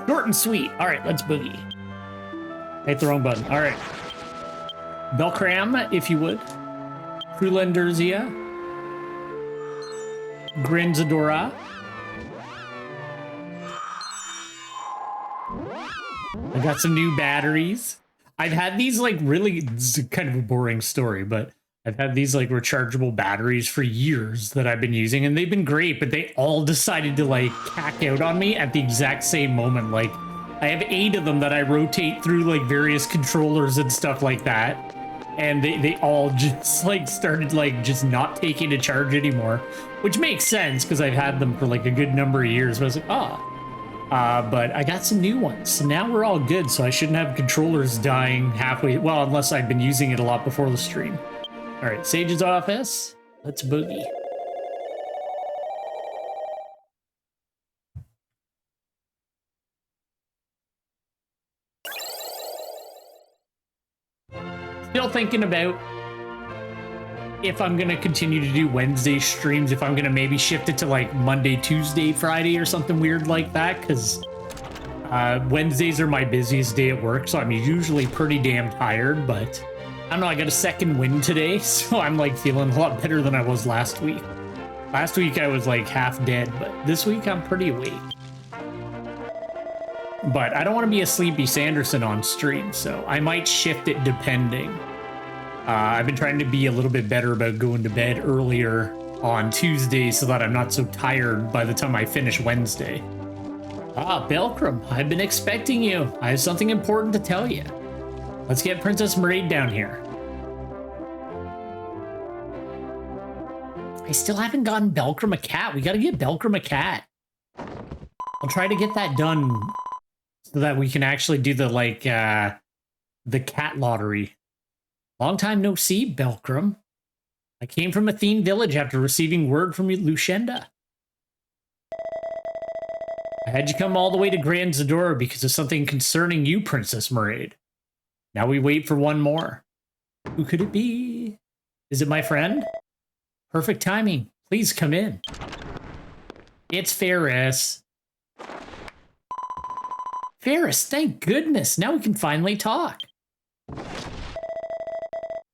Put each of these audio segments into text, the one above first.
Short and sweet. All right, let's boogie. I hit the wrong button. All right. Belkram, if you would. Krulenderzia. Grinzadora. I got some new batteries. I've had these like really, it's kind of a boring story, but I've had these like rechargeable batteries for years that I've been using, and they've been great, but they all decided to like cack out on me at the exact same moment. Like I have 8 of them that I rotate through like various controllers and stuff like that. And they all just like started like just not taking a charge anymore, which makes sense because I've had them for like a good number of years. But I was like, but I got some new ones. So now we're all good. So I shouldn't have controllers dying halfway. Well, unless I've been using it a lot before the stream. All right, Sage's office. Let's boogie. Still thinking about if I'm going to continue to do Wednesday streams, if I'm going to maybe shift it to like Monday, Tuesday, Friday or something weird like that, because Wednesdays are my busiest day at work, so I'm usually pretty damn tired, but I don't know, I got a second win today, so I'm like feeling a lot better than I was last week. Last week I was like half dead, but this week I'm pretty awake. But I don't want to be a sleepy Sanderson on stream, so I might shift it depending. I've been trying to be a little bit better about going to bed earlier on Tuesday so that I'm not so tired by the time I finish Wednesday. Ah, Belkram, I've been expecting you. I have something important to tell you. Let's get Princess Maraid down here. I still haven't gotten Belkram a cat. We gotta get Belkram a cat. I'll try to get that done so that we can actually do the, like, the cat lottery. Long time no see, Belkram. I came from Athene Village after receiving word from Lucinda. I had you come all the way to Grand Zadora because of something concerning you, Princess Maraid. Now we wait for one more. Who could it be? Is it my friend? Perfect timing. Please come in. It's Ferris. Ferris, thank goodness. Now we can finally talk.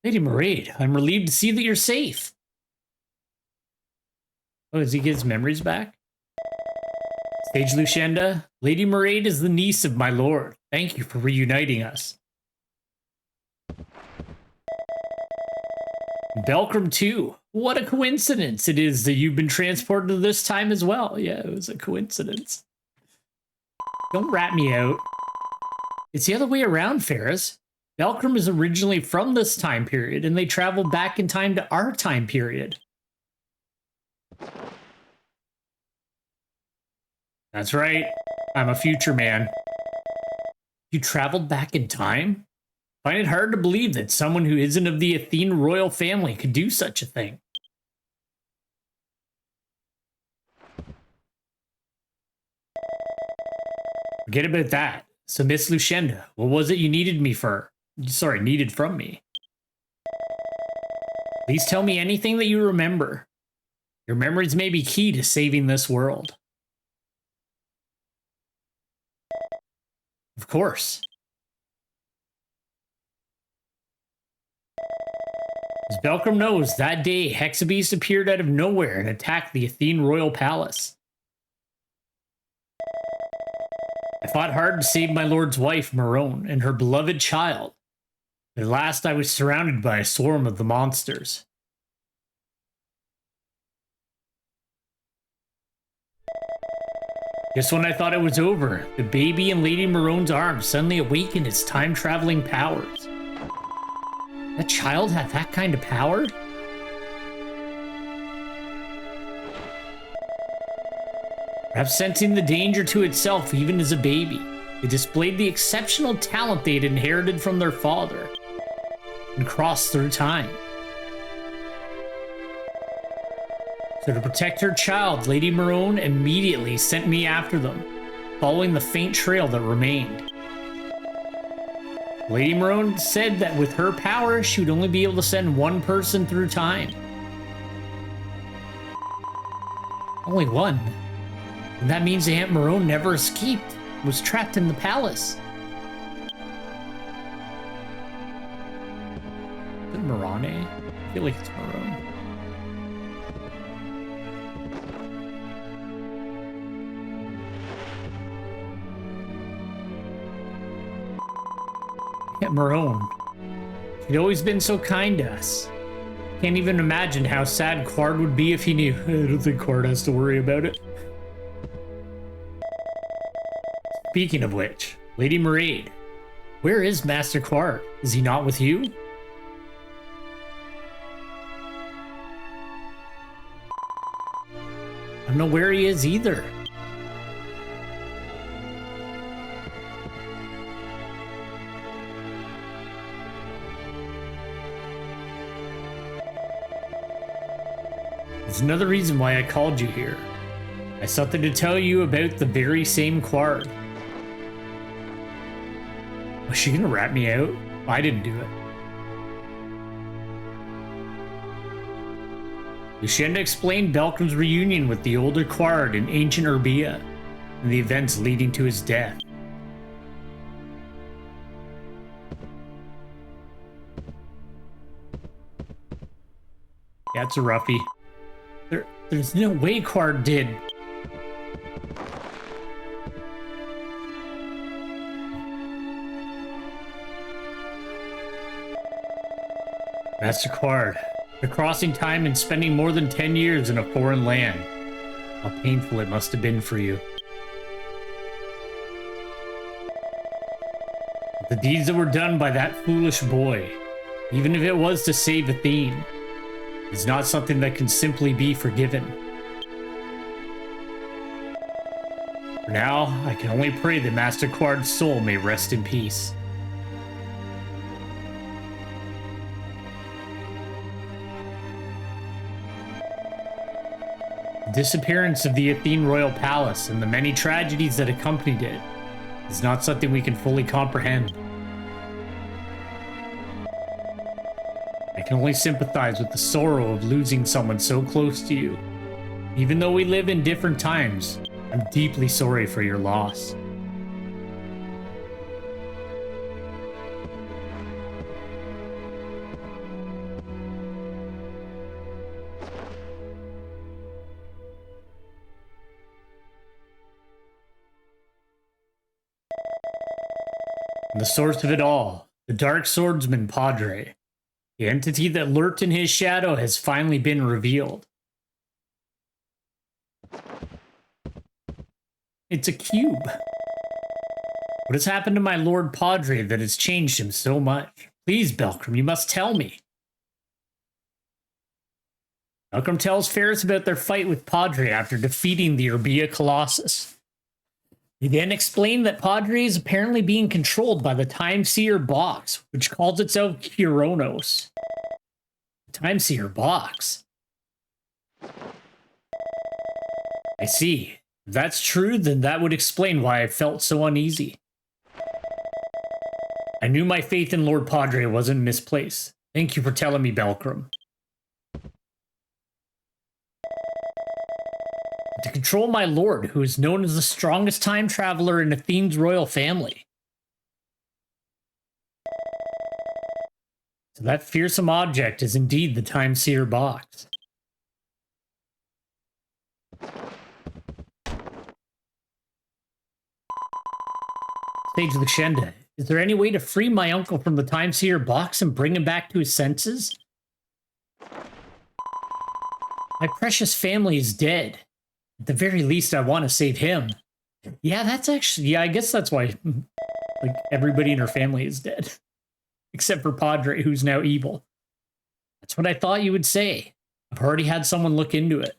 Lady Maraid, I'm relieved to see that you're safe. Oh, does he get his memories back? Sage Lucinda, Lady Maraid is the niece of my lord. Thank you for reuniting us. Belkram too. What a coincidence it is that you've been transported to this time as well. Yeah, it was a coincidence. Don't rat me out. It's the other way around, Ferris. Belkram is originally from this time period, and they traveled back in time to our time period. That's right. I'm a future man. You traveled back in time? Find it hard to believe that someone who isn't of the Athene royal family could do such a thing. Forget about that. So, Miss Lucinda, what was it you needed me for? Sorry, needed from me. Please tell me anything that you remember. Your memories may be key to saving this world. Of course. As Belkram knows, that day Hexabeast appeared out of nowhere and attacked the Athene Royal Palace. I fought hard to save my lord's wife, Marone, and her beloved child. At last I was surrounded by a swarm of the monsters. Just when I thought it was over, the baby in Lady Marone's arms suddenly awakened its time-traveling powers. That child had that kind of power? Perhaps sensing the danger to itself even as a baby, it displayed the exceptional talent they had inherited from their father and crossed through time. So to protect her child, Lady Marone immediately sent me after them, following the faint trail that remained. Lady Marone said that with her power, she would only be able to send one person through time. Only one? And that means Aunt Marone never escaped. was trapped in the palace. Is it Marane? I feel like it's Marone. Yeah, Marone. She'd always been so kind to us. Can't even imagine how sad Quard would be if he knew. I don't think Quard has to worry about it. Speaking of which, Lady Maraid, where is Master Quard? Is he not with you? I don't know where he is either. There's another reason why I called you here. I have something to tell you about the very same Quard. Was she gonna rat me out? I didn't do it. Lucinda explained Belcrum's reunion with the older Quard in ancient Urbia and the events leading to his death. Yeah, it's a roughie. There's no way Quard did. Master Quard, the crossing time and spending more than 10 years in a foreign land. How painful it must have been for you. The deeds that were done by that foolish boy, even if it was to save Athene, is not something that can simply be forgiven. For now, I can only pray that Master Quard's soul may rest in peace. The disappearance of the Athene Royal Palace and the many tragedies that accompanied it is not something we can fully comprehend. I can only sympathize with the sorrow of losing someone so close to you. Even though we live in different times, I'm deeply sorry for your loss. And the source of it all, the Dark Swordsman Padre. The entity that lurked in his shadow has finally been revealed. It's a cube. What has happened to my Lord Padre that has changed him so much? Please, Belcrum, you must tell me. Belcrum tells Ferris about their fight with Padre after defeating the Urbia Colossus. He then explained that Padre is apparently being controlled by the Time Seer box, which calls itself Kuronos. Time Seer box. I see. If that's true, then that would explain why I felt so uneasy. I knew my faith in Lord Padre wasn't misplaced. Thank you for telling me, Belcrum. To control my lord, who is known as the strongest time traveler in Athene's royal family. So that fearsome object is indeed the Time Seer box. Sage Lucinda, is there any way to free my uncle from the Time Seer box and bring him back to his senses? My precious family is dead. At the very least, I want to save him. Yeah, that's actually... Yeah, I guess that's why like everybody in her family is dead. Except for Padre, who's now evil. That's what I thought you would say. I've already had someone look into it.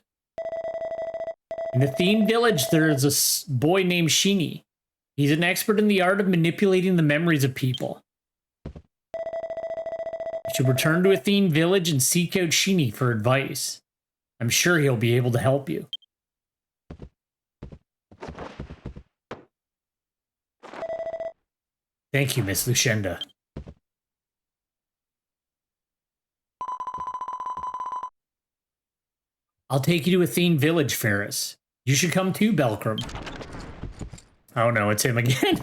In Athene Village, there's a boy named Shini. He's an expert in the art of manipulating the memories of people. You should return to Athene Village and seek out Shini for advice. I'm sure he'll be able to help you. Thank you, Miss Lucinda. I'll take you to Athene Village, Ferris. You should come too, Belcrum. Oh no, it's him again.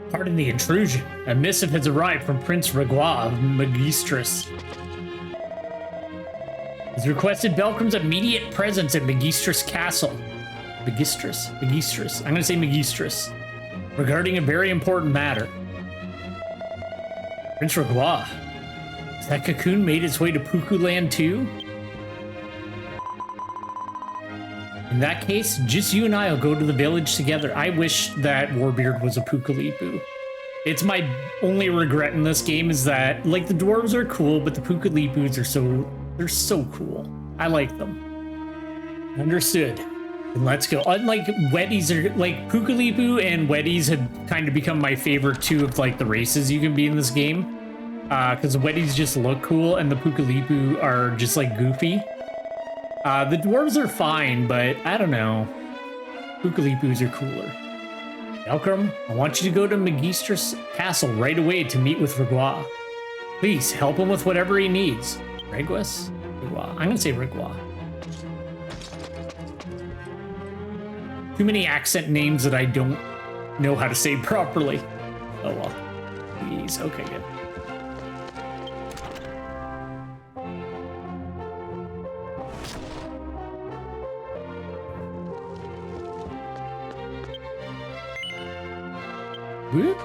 Pardon the intrusion. A missive has arrived from Prince Regua of Magistris. He's requested Belcrum's immediate presence at Magistris Castle. Magistris. I'm gonna say Magistris. Regarding a very important matter. Prince Regua. Has that cocoon made its way to Puku Land too? In that case, just you and I will go to the village together. I wish that Warbeard was a Pukalipu. It's my only regret in this game is that, like, the dwarves are cool, but the Pukalipus are they're so cool. I like them. Understood. And let's go. Unlike Weddies are, like, Pukalipu and Weddies have kind of become my favorite two of, like, the races you can be in this game. Because the Weddies just look cool and the Pukalipu are just, like, goofy. The dwarves are fine, but I don't know. Pukalipus are cooler. Belcrum, I want you to go to Magistris Castle right away to meet with Regua. Please help him with whatever he needs. Regua? I'm gonna say Regua. Too many accent names that I don't know how to say properly. Oh well. Please. Okay, good. Whoop.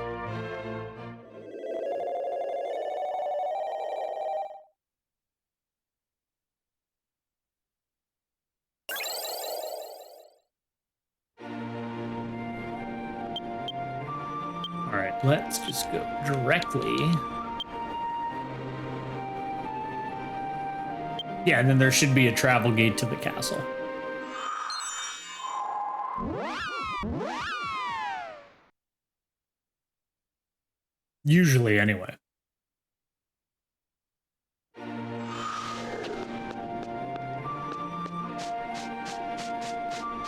All right, let's just go directly. Yeah, and then there should be a travel gate to the castle. Usually, anyway.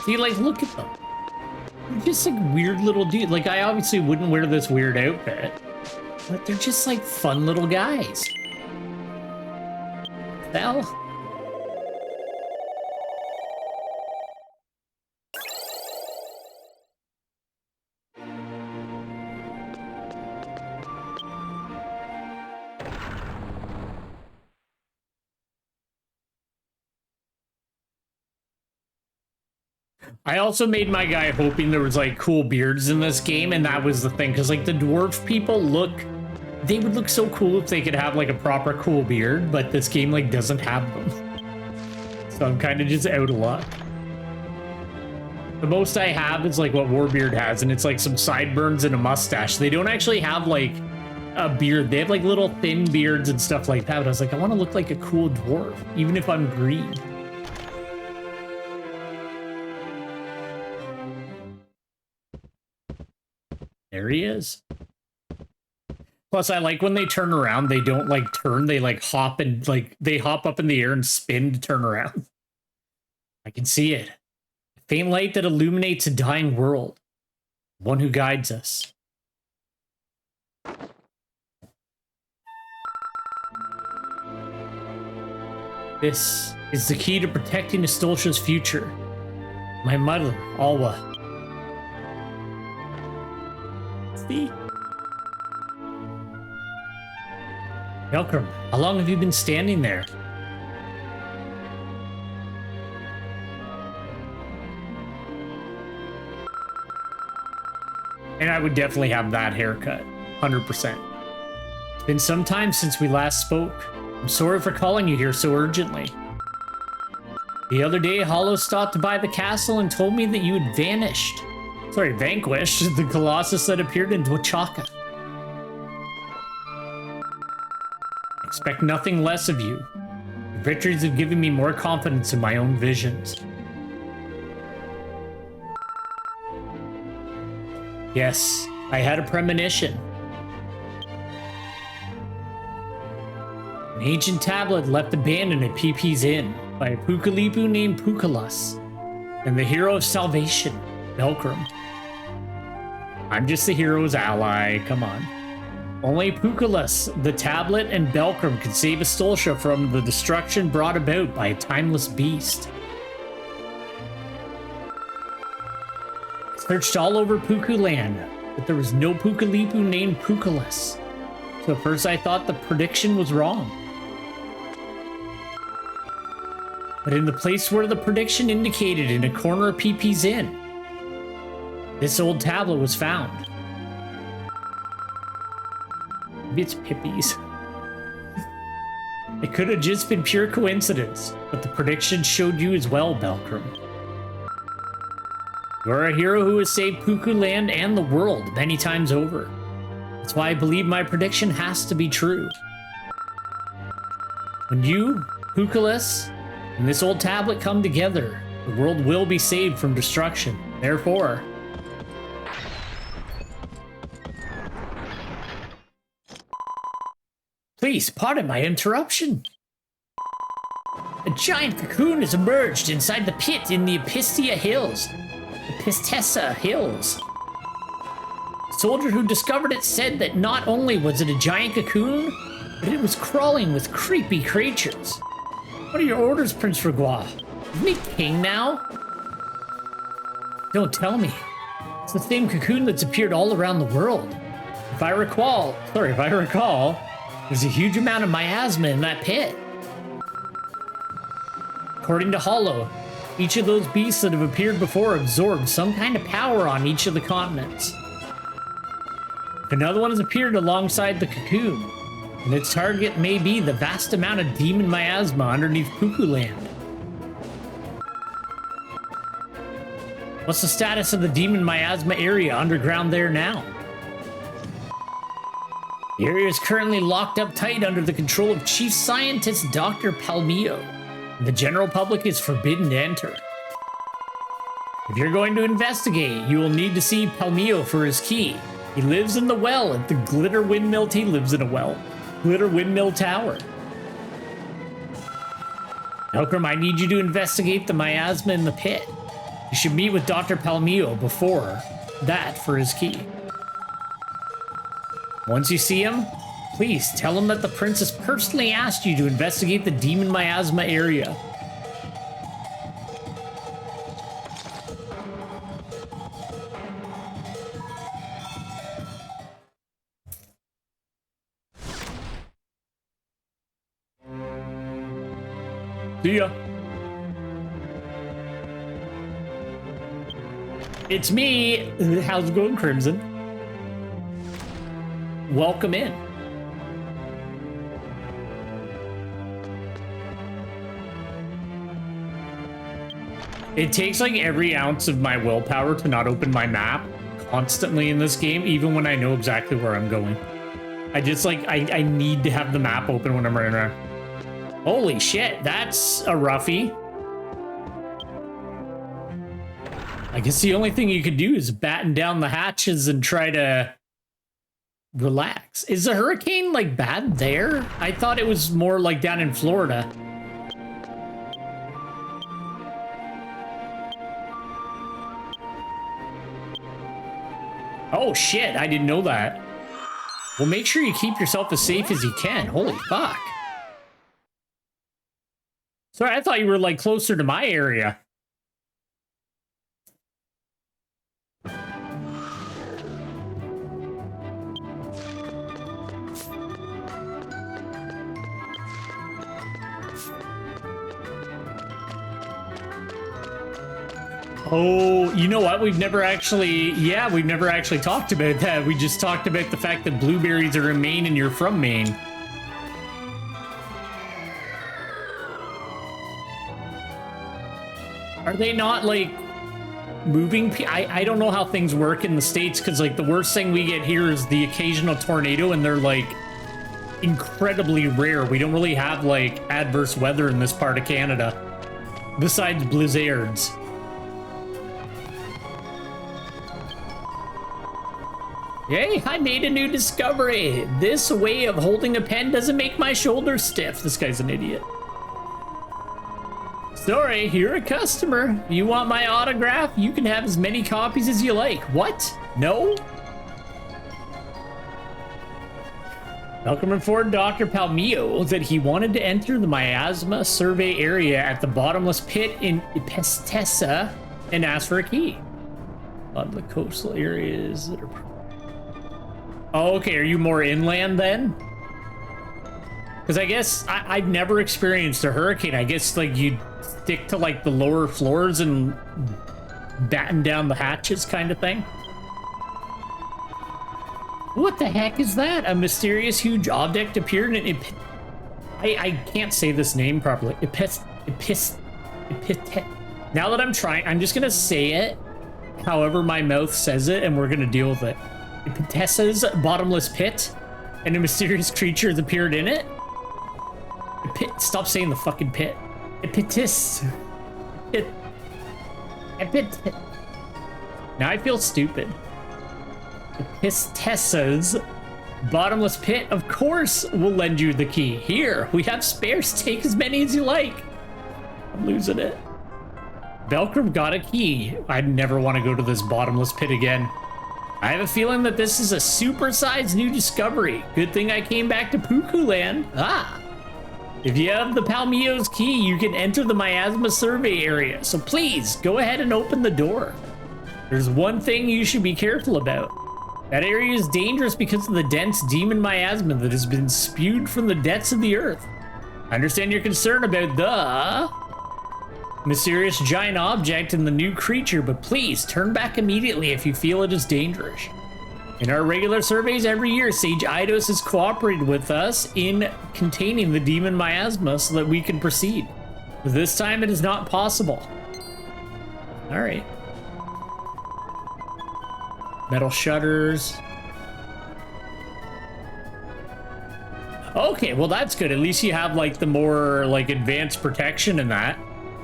See, like, look at them. They're just like weird little dudes. Like, I obviously wouldn't wear this weird outfit, but they're just like fun little guys. Hell. I also made my guy hoping there was like cool beards in this game, and that was the thing, because like the dwarf people they would look so cool if they could have like a proper cool beard, but this game like doesn't have them. So I'm kind of just out of luck. The most I have is like what Warbeard has, and it's like some sideburns and a mustache. They don't actually have like a beard. They have like little thin beards and stuff like that, but I was like, I want to look like a cool dwarf, even if I'm green. There he is. Plus, I like when they turn around, they don't like turn, they like hop and like they hop up in the air and spin to turn around. I can see it. A faint light that illuminates a dying world. One who guides us. This is the key to protecting Estolcia's future. My mother, Alwa. See? Belcrum, how long have you been standing there? And I would definitely have that haircut, 100%. It's been some time since we last spoke. I'm sorry for calling you here so urgently. The other day, Hollow stopped by the castle and told me that you had vanquished the Colossus that appeared in Dwachaka. I expect nothing less of you. Your victories have given me more confidence in my own visions. Yes, I had a premonition. An ancient tablet left abandoned at PP's Inn by a Pukalipu named Pukalas, and the hero of salvation, Belcrum. I'm just the hero's ally, come on. Only Pukalas, the tablet, and Belcrum could save Estolcia from the destruction brought about by a timeless beast. Searched all over Puku Land, but there was no Pukalipu named Pukaless. So at first I thought the prediction was wrong. But in the place where the prediction indicated in a corner of PP's Inn, this old tablet was found. Maybe it's Pippi's. It could have just been pure coincidence, but the prediction showed you as well, Belkram. You're a hero who has saved Puku Land and the world many times over. That's why I believe my prediction has to be true. When you, Pukaless, and this old tablet come together, the world will be saved from destruction. Therefore, please pardon my interruption. A giant cocoon has emerged inside the pit in the Epistessa Hills. The soldier who discovered it said that not only was it a giant cocoon, but it was crawling with creepy creatures. What are your orders, Prince Regois? Isn't he king now? Don't tell me. It's the same cocoon that's appeared all around the world. If I recall, there's a huge amount of miasma in that pit. According to Hollow, each of those beasts that have appeared before absorbed some kind of power on each of the continents. Another one has appeared alongside the cocoon, and its target may be the vast amount of demon miasma underneath Puku Land. What's the status of the demon miasma area underground there now? The area is currently locked up tight under the control of Chief Scientist Dr. Palmio, and the general public is forbidden to enter. If you're going to investigate, you will need to see Palmio for his key. He lives in the well at the Glitter Windmill. He lives in a well. Glitter Windmill Tower. Belkram, I need you to investigate the miasma in the pit. You should meet with Dr. Palmio before that for his key. Once you see him, please tell him that the princess personally asked you to investigate the demon miasma area. See ya. It's me. How's it going, Crimson? Welcome in. It takes like every ounce of my willpower to not open my map constantly in this game, even when I know exactly where I'm going. I just like, I need to have the map open when I'm running around. Holy shit, that's a roughie. I guess the only thing you could do is batten down the hatches and try to relax. Is the hurricane like bad there? I thought it was more like down in Florida. Oh shit, I didn't know that. Well, make sure you keep yourself as safe as you can. Holy fuck. Sorry, I thought you were like closer to my area. Oh, you know what? We've never actually talked about that. We just talked about the fact that blueberries are in Maine and you're from Maine. Are they not like moving? I don't know how things work in the States, because like the worst thing we get here is the occasional tornado, and they're like incredibly rare. We don't really have like adverse weather in this part of Canada besides blizzards. Hey, I made a new discovery. This way of holding a pen doesn't make my shoulders stiff. This guy's an idiot. Sorry, you're a customer. You want my autograph? You can have as many copies as you like. What? No? Welcome informed Dr. Palmio that he wanted to enter the miasma survey area at the bottomless pit in Epistessa and ask for a key. On the coastal areas that are... Oh, okay, are you more inland then? Because I guess I've never experienced a hurricane. I guess like you'd stick to like the lower floors and batten down the hatches kind of thing. What the heck is that? A mysterious huge object appeared in I can't say this name properly. Now that I'm trying, I'm just gonna say it however my mouth says it, and we're gonna deal with it. Epitessa's bottomless pit, and a mysterious creature has appeared in it. Stop saying the fucking pit. Now I feel stupid. Epitessa's bottomless pit, of course, will lend you the key. Here, we have spares. Take as many as you like. I'm losing it. Belkram got a key. I'd never want to go to this bottomless pit again. I have a feeling that this is a supersized new discovery. Good thing I came back to Puku Land. If you have the Palmio's key, you can enter the miasma survey area. So please, go ahead and open the door. There's one thing you should be careful about. That area is dangerous because of the dense demon miasma that has been spewed from the depths of the earth. I understand your concern about the mysterious giant object and the new creature, but please turn back immediately if you feel it is dangerous. In our regular surveys every year, Sage Eidos has cooperated with us in containing the demon miasma so that we can proceed. But this time it is not possible. All right. Metal shutters. Okay, well that's good. At least you have like the more like advanced protection in that.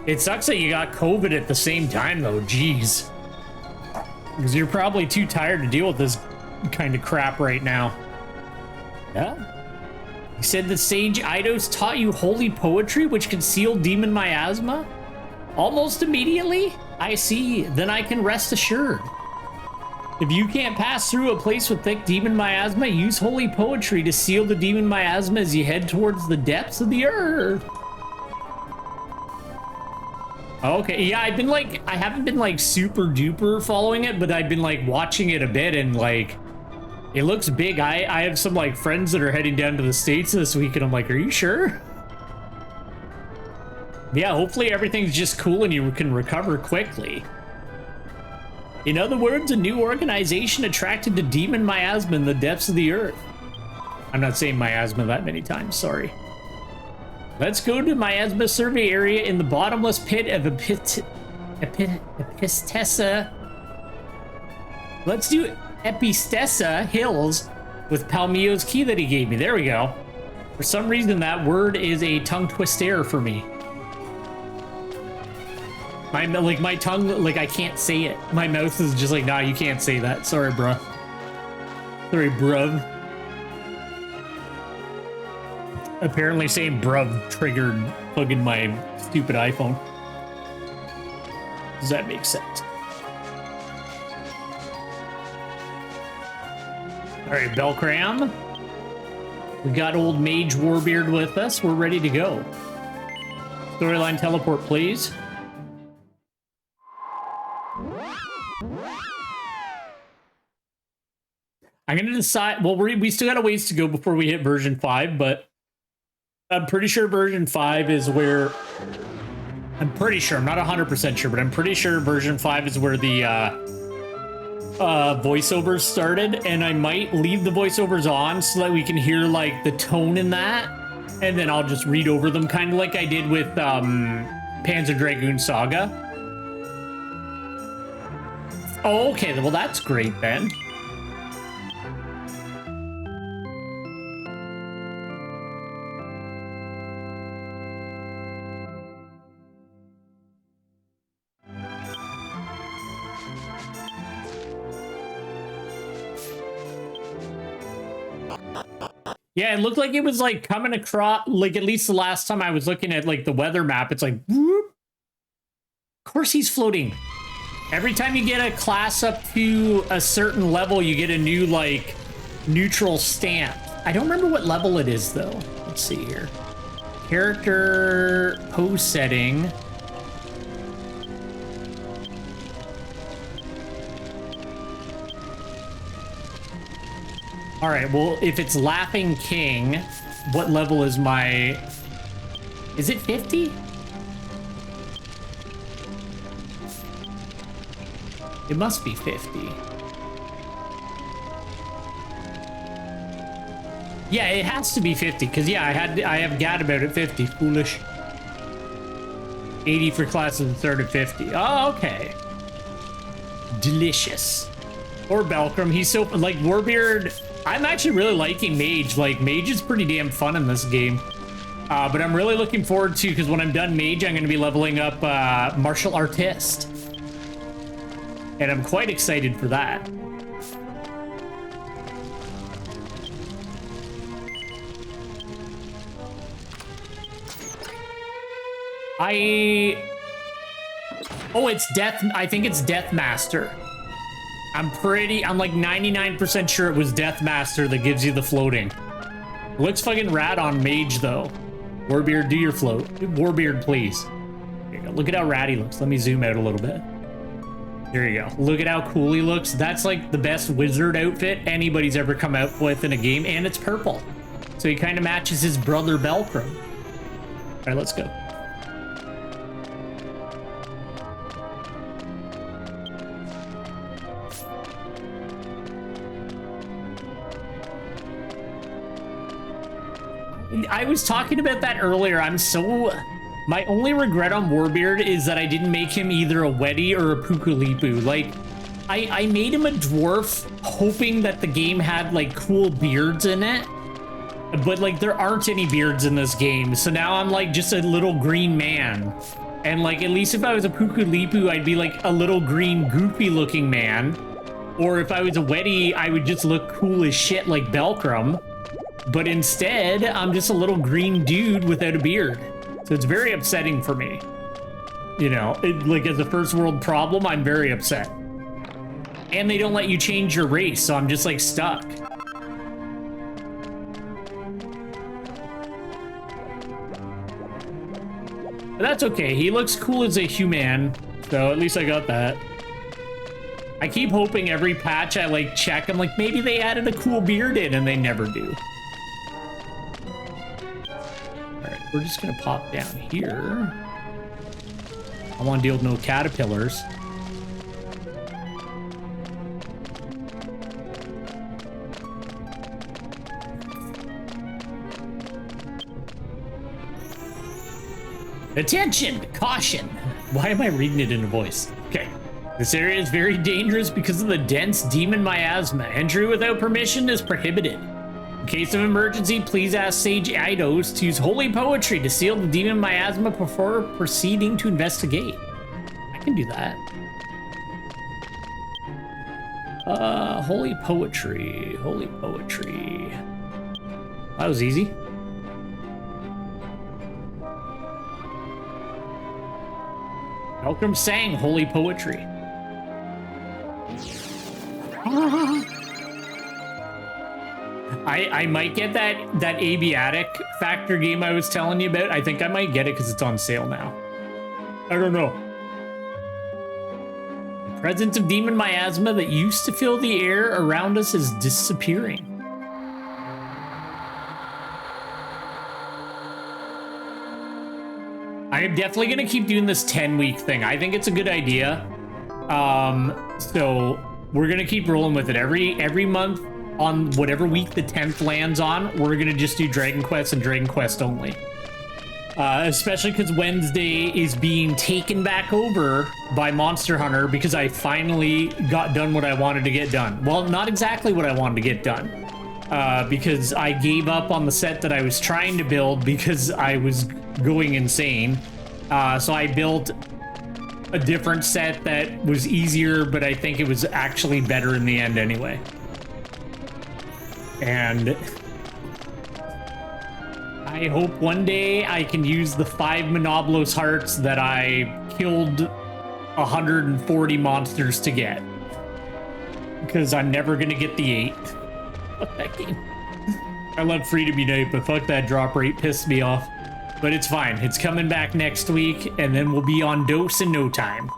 It sucks that you got COVID at the same time though, jeez. Because you're probably too tired to deal with this kind of crap right now. Yeah. He said that Sage Eidos taught you holy poetry which concealed demon miasma? Almost immediately? I see, then I can rest assured. If you can't pass through a place with thick demon miasma, use holy poetry to seal the demon miasma as you head towards the depths of the earth. Okay, yeah, I haven't been like super duper following it, but I've been like watching it a bit and like, it looks big. I have some like friends that are heading down to the States this week and I'm like, are you sure? Yeah, hopefully everything's just cool and you can recover quickly. In other words, a new organization attracted to demon miasma in the depths of the earth. I'm not saying miasma that many times, sorry. Let's go to miasma survey area in the bottomless pit of Epistessa. Let's do Epistessa Hills with Palmio's key that he gave me. There we go. For some reason, that word is a tongue twister for me. My tongue, like I can't say it. My mouth is just like, nah, you can't say that. Sorry, bruh. Sorry, bruv. Apparently saying bruv triggered plugging my stupid iPhone. Does that make sense? All right, Belkram. We got old Mage Warbeard with us. We're ready to go. Storyline teleport, please. I'm gonna decide. Well, we still got a ways to go before we hit version 5, but I'm pretty sure version 5 is where. I'm pretty sure. I'm not 100% sure, but I'm pretty sure version 5 is where the voiceovers started, and I might leave the voiceovers on so that we can hear like the tone in that, and then I'll just read over them, kind of like I did with Panzer Dragoon Saga. Oh, okay. Well, that's great then. Yeah, it looked like it was like coming across, like at least the last time I was looking at like the weather map, it's like, whoop. Of course he's floating. Every time you get a class up to a certain level, you get a new like neutral stamp. I don't remember what level it is though. Let's see here. Character pose setting. All right, well, if it's Laughing King, what level is my... Is it 50? It must be 50. Yeah, it has to be 50, because yeah, I have Gadabout at 50. Foolish. 80 for class of the third at 50. Oh, okay. Delicious. Or Belcrum, he's so... Like, Warbeard... I'm actually really liking Mage. Like, Mage is pretty damn fun in this game. But I'm really looking forward to, because when I'm done Mage, I'm going to be leveling up Martial Artist. And I'm quite excited for that. Oh, it's Death... I think it's Death Master. I'm like 99% sure it was Death Master that gives you the floating. Looks fucking rad on Mage, though. Warbeard, do your float. Warbeard, please. There you go. Look at how rad he looks. Let me zoom out a little bit. There you go. Look at how cool he looks. That's like the best wizard outfit anybody's ever come out with in a game, and it's purple. So he kind of matches his brother Belcrum. All right, let's go. I was talking about that earlier. My only regret on Warbeard is that I didn't make him either a Weddy or a Pukulipu. Like, I made him a dwarf hoping that the game had, like, cool beards in it. But, like, there aren't any beards in this game. So now I'm, like, just a little green man. And, like, at least if I was a Pukulipu, I'd be, like, a little green, goopy-looking man. Or if I was a Weddy, I would just look cool as shit like Belcrum. But instead, I'm just a little green dude without a beard. So it's very upsetting for me. You know, like as a first world problem, I'm very upset. And they don't let you change your race, so I'm just like stuck. But that's okay. He looks cool as a human, so at least I got that. I keep hoping every patch I like check, I'm like, maybe they added a cool beard in, and they never do. We're just gonna pop down here. I want to deal with no caterpillars. Attention! Caution! Why am I reading it in a voice? Okay. This area is very dangerous because of the dense demon miasma. Entry without permission is prohibited. In case of emergency, please ask Sage Eidos to use holy poetry to seal the demon miasma before proceeding to investigate. I can do that. Holy poetry. Holy poetry. That was easy. Belcrum sang holy poetry. I might get that Abiatic Factor game I was telling you about. I think I might get it because it's on sale now. I don't know. The presence of demon miasma that used to fill the air around us is disappearing. I am definitely going to keep doing this 10-week thing. I think it's a good idea. So we're going to keep rolling with it. Every month on whatever week the 10th lands on, we're going to just do Dragon Quest and Dragon Quest only. Especially because Wednesday is being taken back over by Monster Hunter because I finally got done what I wanted to get done. Well, not exactly what I wanted to get done. Because I gave up on the set that I was trying to build because I was going insane. So I built a different set that was easier, but I think it was actually better in the end anyway. And I hope one day I can use the 5 Monoblos hearts that I killed 140 monsters to get. Because I'm never gonna get the 8. Fuck that game. I love Freedom Unite, but fuck that drop rate, pissed me off. But it's fine. It's coming back next week, and then we'll be on dose in no time.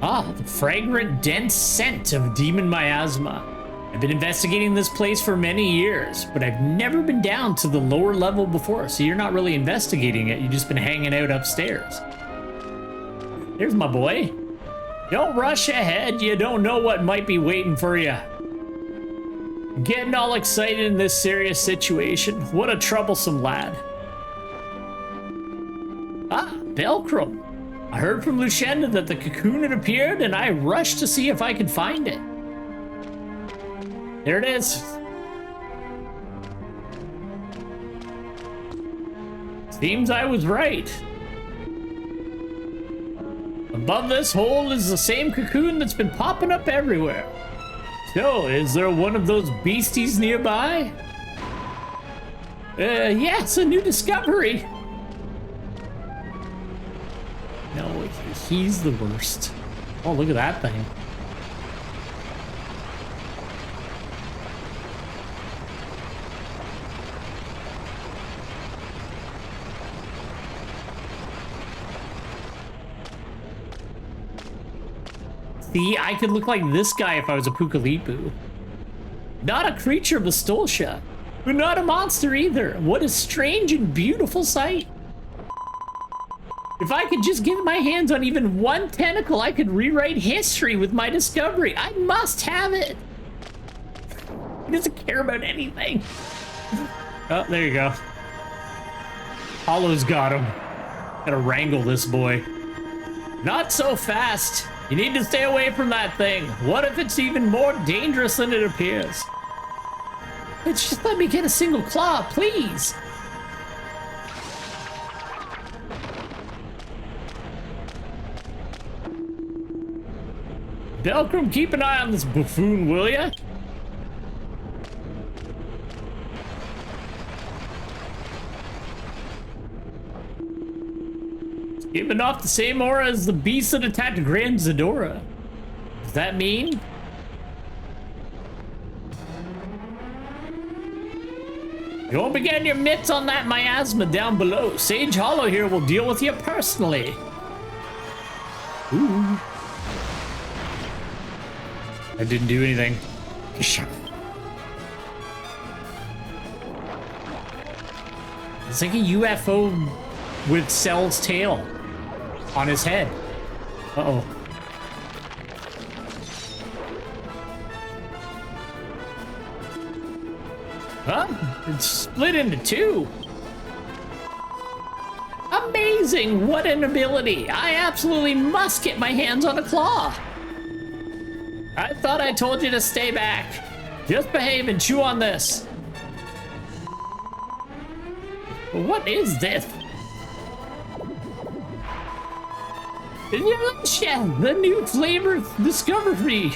Ah, the fragrant, dense scent of demon miasma. I've been investigating this place for many years, but I've never been down to the lower level before, so you're not really investigating it, you've just been hanging out upstairs. There's my boy. Don't rush ahead, you don't know what might be waiting for you. Getting all excited in this serious situation. What a troublesome lad. Ah, Belcrum. I heard from Lucinda that the cocoon had appeared, and I rushed to see if I could find it. There it is. Seems I was right. Above this hole is the same cocoon that's been popping up everywhere. So, is there one of those beasties nearby? Yeah, it's a new discovery. No, he's the worst. Oh, look at that thing. See, I could look like this guy if I was a Pukalipu. Not a creature of the Stolsha, but not a monster either. What a strange and beautiful sight. If I could just get my hands on even one tentacle, I could rewrite history with my discovery. I must have it. He doesn't care about anything. Oh, there you go. Hollow's got him. Gotta wrangle this boy. Not so fast. You need to stay away from that thing. What if it's even more dangerous than it appears? Just let me get a single claw, please. Belcrum, keep an eye on this buffoon, will ya? It's giving off the same aura as the beast that attacked Grand Zadora. Does that mean? Don't begin your mitts on that miasma down below. Sage Hollow here will deal with you personally. Ooh. I didn't do anything. It's like a UFO with Cell's tail on his head. Uh-oh. Huh? It's split into two. Amazing! What an ability! I absolutely must get my hands on a claw. I thought I told you to stay back. Just behave and chew on this. What is this? Delicious! The new flavor discovery.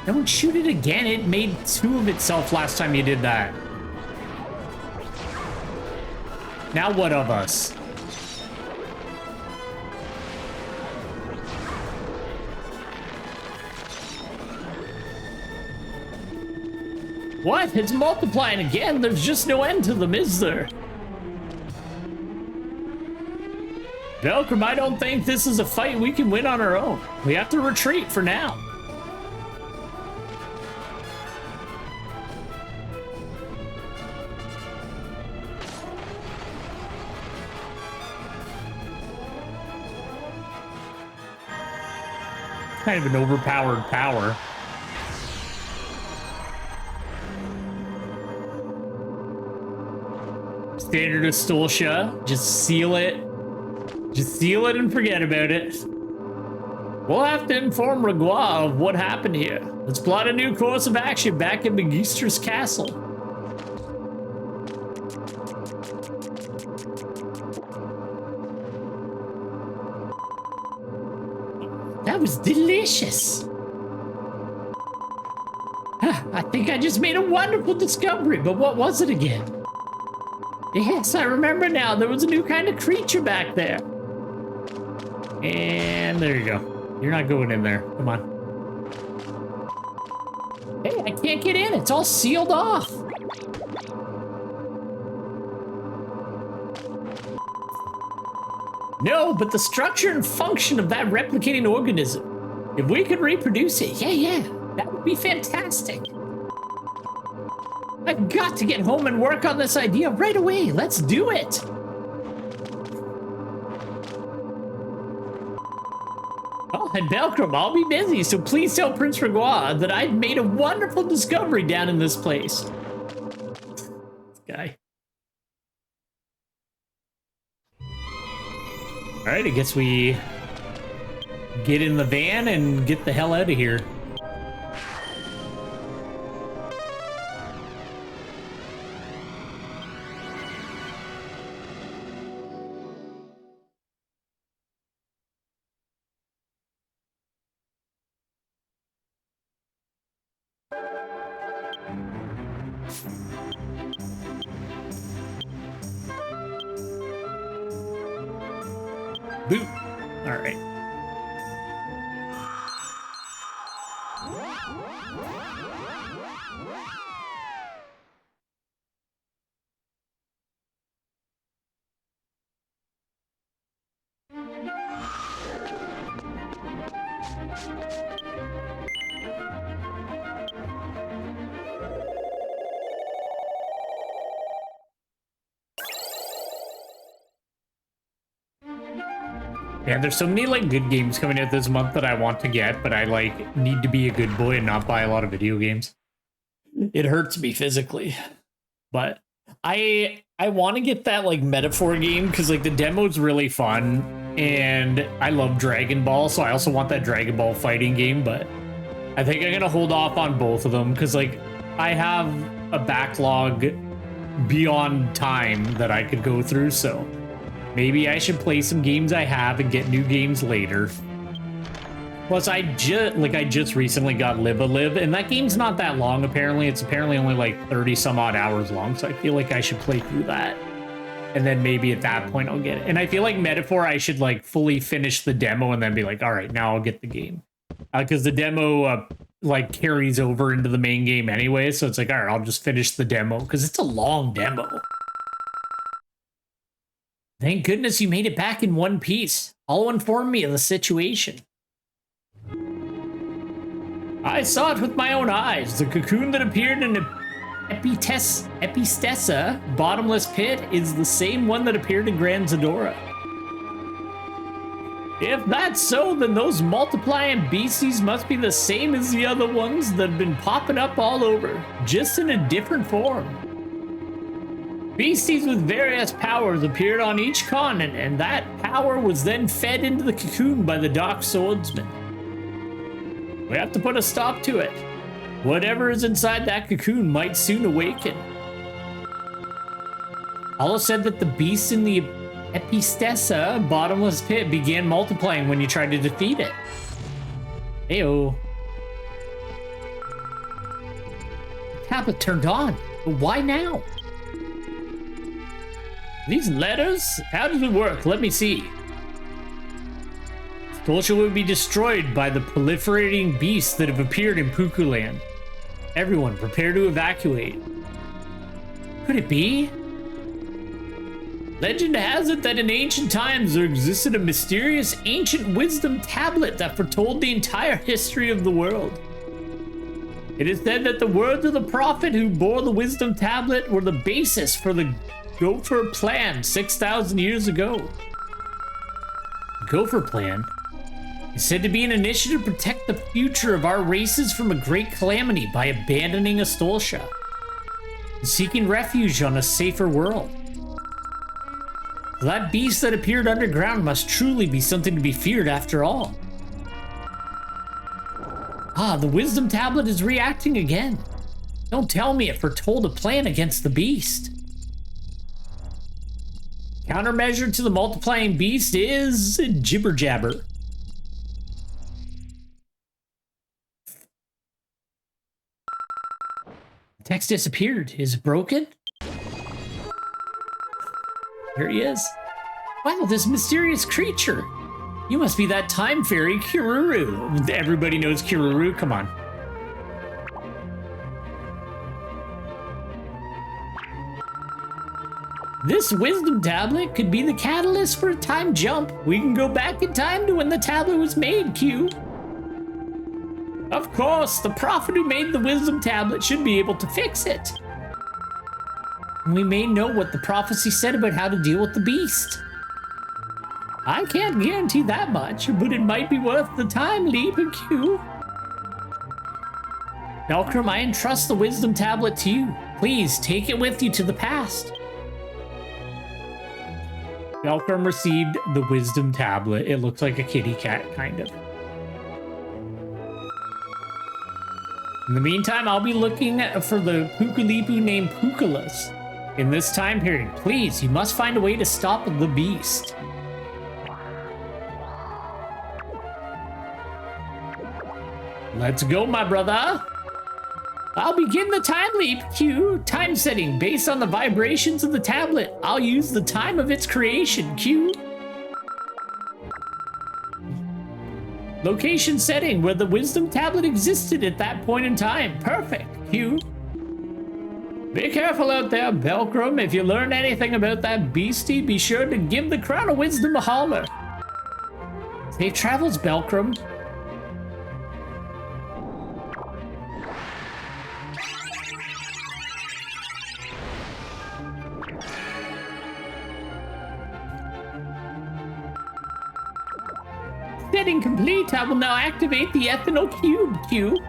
Don't shoot it again. It made two of itself last time you did that. Now what of us? What? It's multiplying again. There's just no end to them, is there? Belcrum, I don't think this is a fight we can win on our own. We have to retreat for now. Kind of an overpowered power. Standard of Stolsha. Just seal it. Just seal it and forget about it. We'll have to inform Regua of what happened here. Let's plot a new course of action back at Magister's castle. That was delicious. I think I just made a wonderful discovery, but what was it again? Yes, I remember now. There was a new kind of creature back there. And there you go. You're not going in there. Come on. Hey, I can't get in. It's all sealed off. No, but the structure and function of that replicating organism. If we could reproduce it, yeah, that would be fantastic. I've got to get home and work on this idea right away. Let's do it. Oh, and Belcrum, I'll be busy, so please tell Prince Regois that I've made a wonderful discovery down in this place. This guy. All right, I guess we get in the van and get the hell out of here. Boot. All right. Yeah, there's so many like good games coming out this month that I want to get, but I like need to be a good boy and not buy a lot of video games. It hurts me physically. But I want to get that like metaphor game because like the demo's really fun and I love Dragon Ball, so I also want that Dragon Ball fighting game, but I think I'm gonna hold off on both of them because like I have a backlog beyond time that I could go through, so maybe I should play some games I have and get new games later. Plus, I just recently got Live a Live, and that game's not that long, apparently. It's apparently only like 30 some odd hours long, so I feel like I should play through that. And then maybe at that point I'll get it. And I feel like Metaphor, I should like fully finish the demo and then be like, all right, now I'll get the game. Because the demo like carries over into the main game anyway, so it's like, all right, I'll just finish the demo, because it's a long demo. Thank goodness you made it back in one piece. I'll inform me of the situation. I saw it with my own eyes. The cocoon that appeared in Epistessa, bottomless pit, is the same one that appeared in Grand Zadora. If that's so, then those multiplying beasties must be the same as the other ones that have been popping up all over, just in a different form. Beasties with various powers appeared on each continent, and that power was then fed into the cocoon by the Dark Swordsman. We have to put a stop to it. Whatever is inside that cocoon might soon awaken. Allah said that the beast in the Epistessa bottomless pit began multiplying when you tried to defeat it. Heyo. Tablet turned on, but why now? These letters? How does it work? Let me see. Stolsha will be destroyed by the proliferating beasts that have appeared in Pukuland. Everyone, prepare to evacuate. Could it be? Legend has it that in ancient times there existed a mysterious ancient wisdom tablet that foretold the entire history of the world. It is said that the words of the prophet who bore the wisdom tablet were the basis for the Gopher Plan 6,000 years ago. The Gopher Plan is said to be an initiative to protect the future of our races from a great calamity by abandoning Astolsha and seeking refuge on a safer world. That beast that appeared underground must truly be something to be feared after all. Ah, the wisdom tablet is reacting again. Don't tell me it foretold a plan against the beast. Countermeasure to the multiplying beast is jibber jabber. The text disappeared. Is it broken? Here he is. Wow, this mysterious creature. You must be that time fairy, Kiruru. Everybody knows Kiruru. Come on. This wisdom tablet could be the catalyst for a time jump. We can go back in time to when the tablet was made, Q. Of course, the prophet who made the wisdom tablet should be able to fix it. We may know what the prophecy said about how to deal with the beast. I can't guarantee that much, but it might be worth the time leap, Q. Belkram, I entrust the wisdom tablet to you. Please take it with you to the past. Belkram received the wisdom tablet. It looks like a kitty cat, kind of. In the meantime, I'll be looking for the Pukalipu named Pukalas. In this time period, please, you must find a way to stop the beast. Let's go, my brother. I'll begin the time leap, Q. Time setting based on the vibrations of the tablet. I'll use the time of its creation, Q. Location setting where the wisdom tablet existed at that point in time. Perfect, Q. Be careful out there, Belkram. If you learn anything about that beastie, be sure to give the Crown of Wisdom a holler. Safe travels, Belkram. Setting complete, I will now activate the ethanol cube, Q.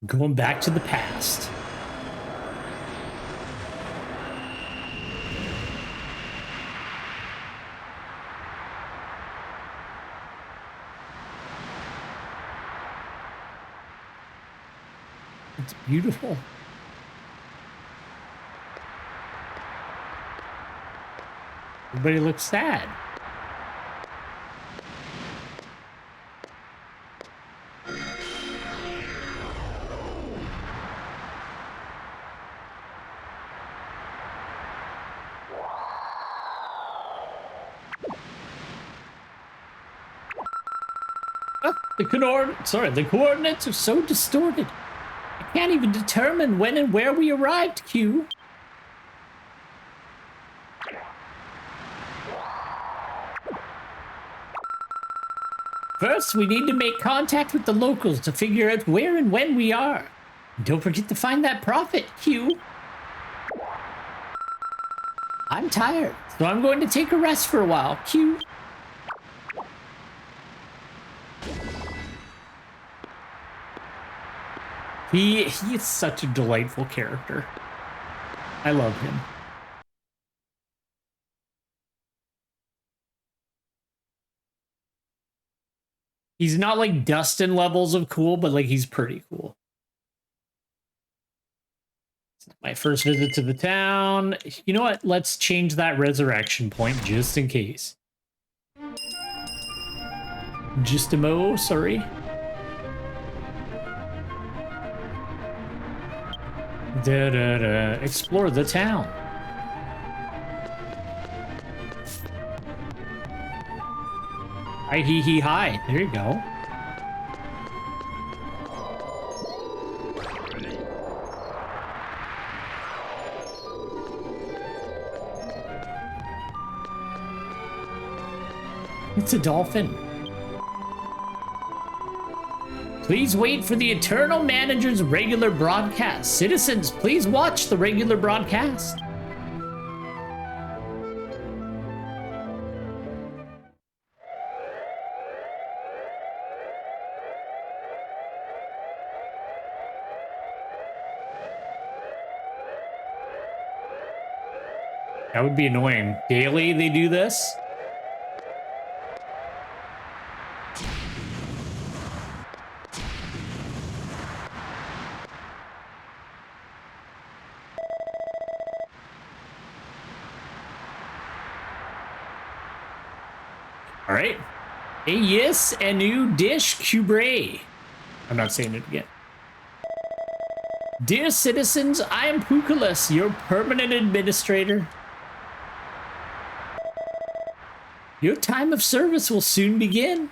Going back to the past. It's beautiful. Everybody looks sad. The coordinates are so distorted. I can't even determine when and where we arrived, Q. First, we need to make contact with the locals to figure out where and when we are. And don't forget to find that prophet, Q. I'm tired, so I'm going to take a rest for a while, Q. He is such a delightful character. I love him. He's not like Dustin levels of cool, but like he's pretty cool. My first visit to the town. You know what? Let's change that resurrection point just in case. Just a mo, sorry. Explore the town. Hi, hee, hi. There you go. It's a dolphin. Please wait for the Eternal Manager's regular broadcast. Citizens, please watch the regular broadcast. That would be annoying. Daily they do this? All right. Yes, a new dish cubre. I'm not saying it again. Dear citizens, I am Pukalis, your permanent administrator. Your time of service will soon begin.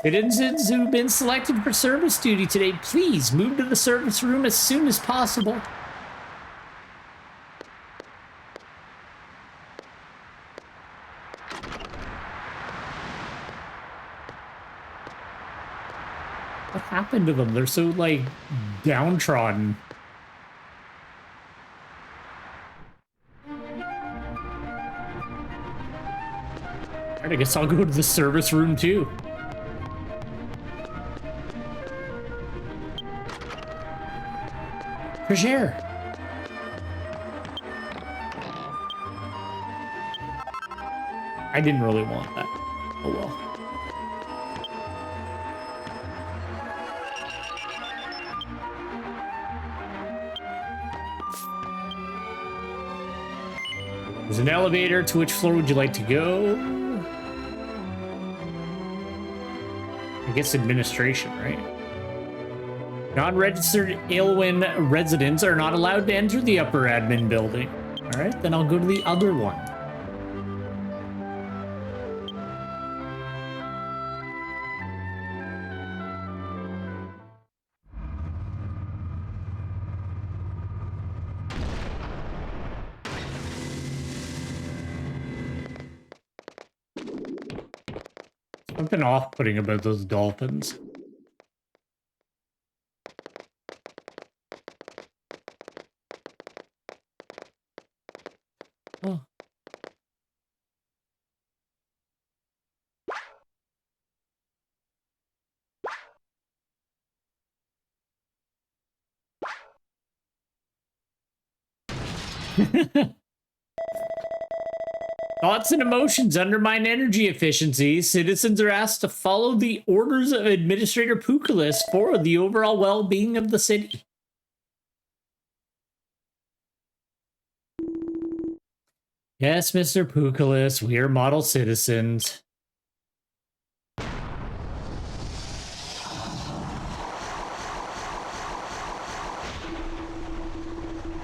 Citizens who've been selected for service duty today, please move to the service room as soon as possible. What happened to them? They're so, like, downtrodden. Alright, I guess I'll go to the service room, too. For sure. I didn't really want that. Oh well. There's an elevator. To which floor would you like to go? I guess administration, right? Non-registered Alweyn residents are not allowed to enter the upper admin building. All right, then I'll go to the other one. Something off-putting about those dolphins. Oh. Thoughts and emotions undermine energy efficiency. Citizens are asked to follow the orders of Administrator Pukalis for the overall well-being of the city. Yes, Mr. Pukalis, we are model citizens.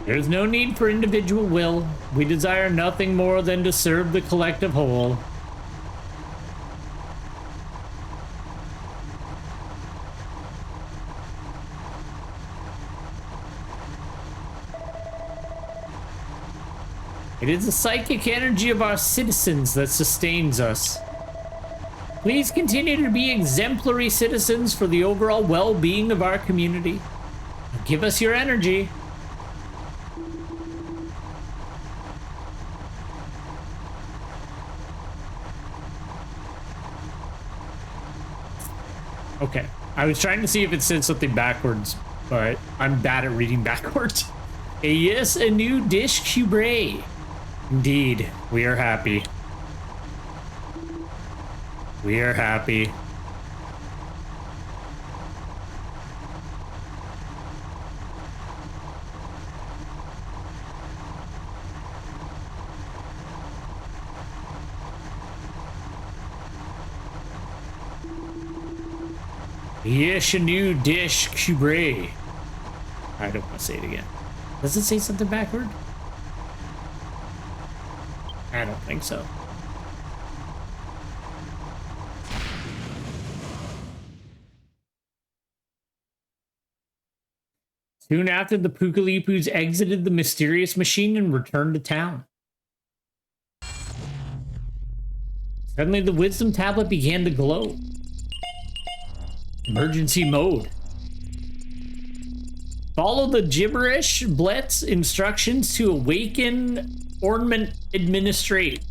There's no need for individual will. We desire nothing more than to serve the collective whole. It is the psychic energy of our citizens that sustains us. Please continue to be exemplary citizens for the overall well-being of our community. Give us your energy. Okay, I was trying to see if it said something backwards, but I'm bad at reading backwards. Yes, a new dish cubre. Indeed, we are happy. We are happy. Yes, a new dish cubre. I don't want to say it again. Does it say something backward? I don't think so. Soon after, the Pukalipus exited the mysterious machine and returned to town. Suddenly, the wisdom tablet began to glow. Emergency mode. Follow the gibberish blitz instructions to awaken ornament administrate.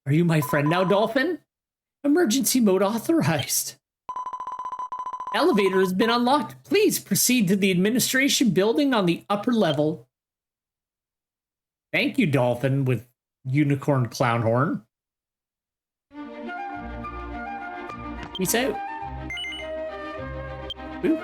Are you my friend now, Dolphin? Emergency mode authorized. Elevator has been unlocked. Please proceed to the administration building on the upper level. Thank you, Dolphin, with unicorn clown horn. Peace out. Ooh.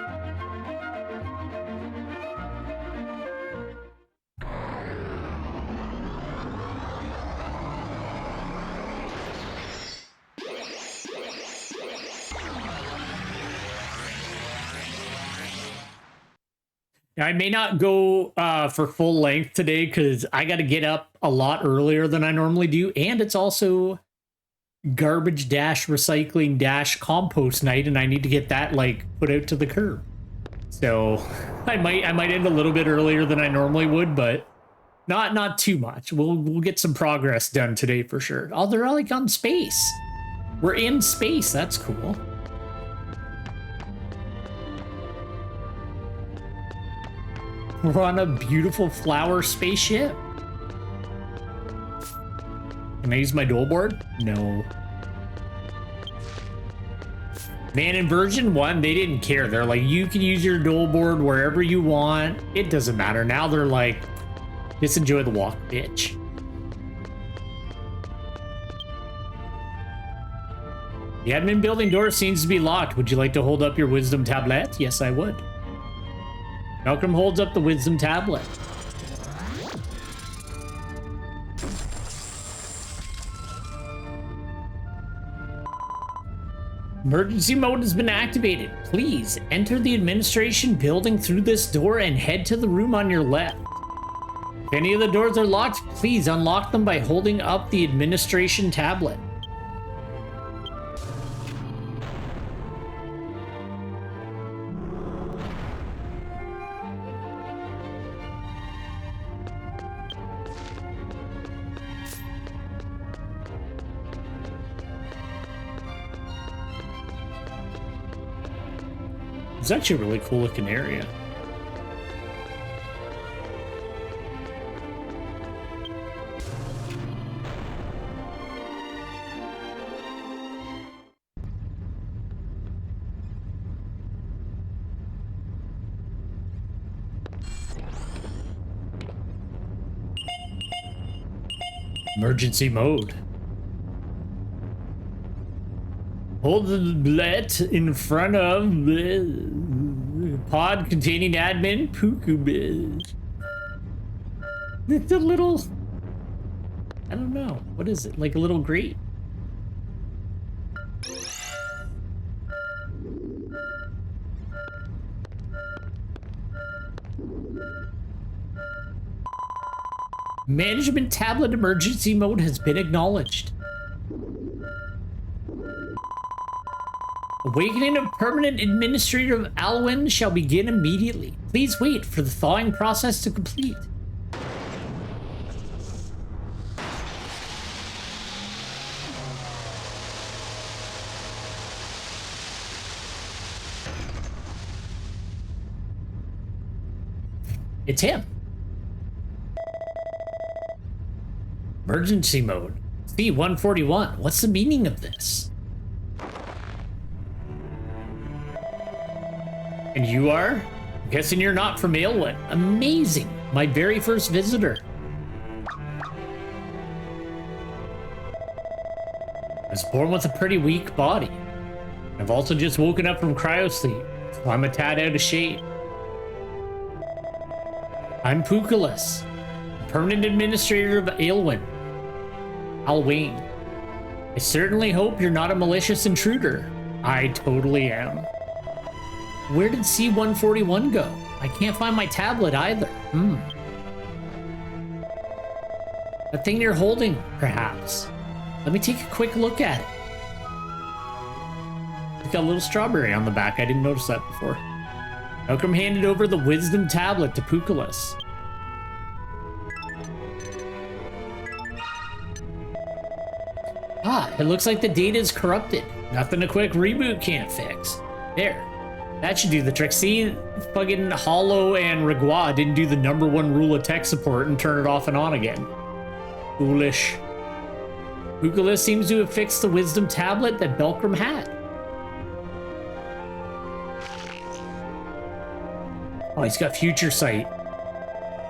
I may not go for full length today because I got to get up a lot earlier than I normally do. And it's also garbage dash recycling dash compost night. And I need to get that like put out to the curb. So I might end a little bit earlier than I normally would, but not too much. We'll get some progress done today for sure. Oh, they're all like on space. We're in space. That's cool. We're on a beautiful flower spaceship. Can I use my dual board? No. Man, in version 1, they didn't care. They're like, you can use your dual board wherever you want. It doesn't matter. Now they're like, just enjoy the walk, bitch. The admin building door seems to be locked. Would you like to hold up your wisdom tablet? Yes, I would. Malcolm holds up the wisdom tablet. Emergency mode has been activated. Please enter the administration building through this door and head to the room on your left. If any of the doors are locked, please unlock them by holding up the administration tablet. It's actually a really cool looking area. Emergency mode. Hold the tablet in front of the pod containing admin Puku. It's a little, I don't know, what is it? Like a little grate? Management tablet emergency mode has been acknowledged. Awakening of permanent administrator of Alweyn shall begin immediately. Please wait for the thawing process to complete. It's him. Emergency mode. C-141. What's the meaning of this? And you are? I'm guessing you're not from Alweyn. Amazing. My very first visitor. I was born with a pretty weak body. I've also just woken up from cryosleep, so I'm a tad out of shape. I'm Pukulus, permanent administrator of Alweyn. I certainly hope you're not a malicious intruder. I totally am. Where did C-141 go? I can't find my tablet either. That thing you're holding, perhaps. Let me take a quick look at it. It's got a little strawberry on the back. I didn't notice that before. Malcolm handed over the wisdom tablet to Pukulus. Ah, it looks like the data is corrupted. Nothing a quick reboot can't fix. There. That should do the trick. See, fucking Hollow and Rigua didn't do the #1 rule of tech support and turn it off and on again. Foolish. Pukulus seems to have fixed the wisdom tablet that Belkram had. Oh, he's got future sight.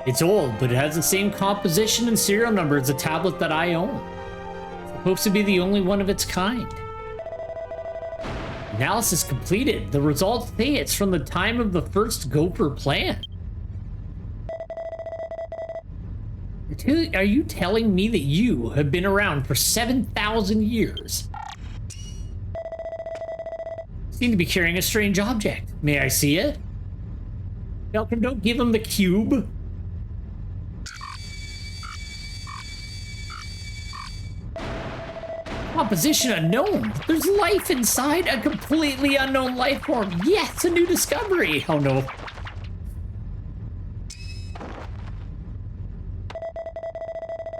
It's old, but it has the same composition and serial number as the tablet that I own. Hopes to be the only one of its kind. Analysis completed. The results say it's from the time of the first Gopher plan. Are you telling me that you have been around for 7,000 years? Seem to be carrying a strange object. May I see it? Belkram, don't give him the cube. Composition unknown. There's life inside a completely unknown life form. Yes, a new discovery. Oh no.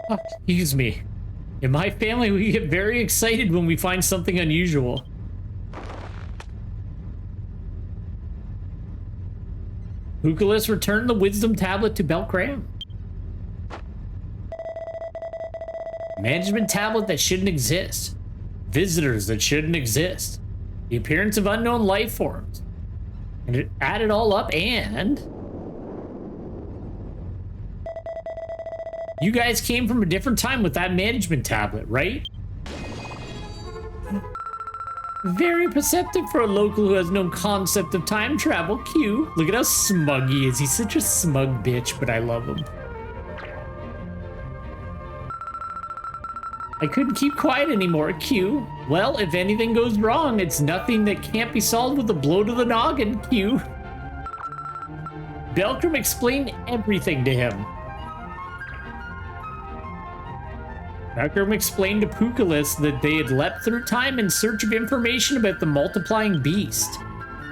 Oh, excuse me. In my family, we get very excited when we find something unusual. Pukalis returned the wisdom tablet to Belkram. Management tablet that shouldn't exist. Visitors that shouldn't exist. The appearance of unknown life forms. And it added all up, and you guys came from a different time with that management tablet, right? Very perceptive for a local who has no concept of time travel. Q. Look at how smug he is. He's such a smug bitch, but I love him. I couldn't keep quiet anymore, Q. Well, if anything goes wrong, it's nothing that can't be solved with a blow to the noggin, Q. Belkram explained everything to him. Belkram explained to Pukalis that they had leapt through time in search of information about the multiplying beast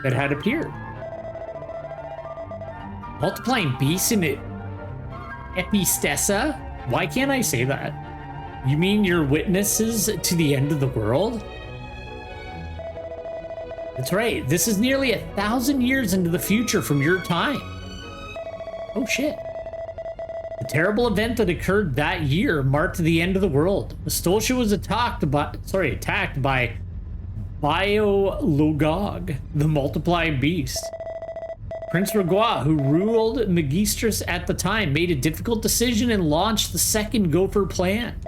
that had appeared. Multiplying beast in it? Epistessa? Why can't I say that? You mean you're witnesses to the end of the world? That's right. This is nearly 1,000 years into the future from your time. Oh shit. The terrible event that occurred that year marked the end of the world. Stoltia was attacked by Biologog, the multiplying beast. Prince Ragua, who ruled Magistris at the time, made a difficult decision and launched the second Gopher plan.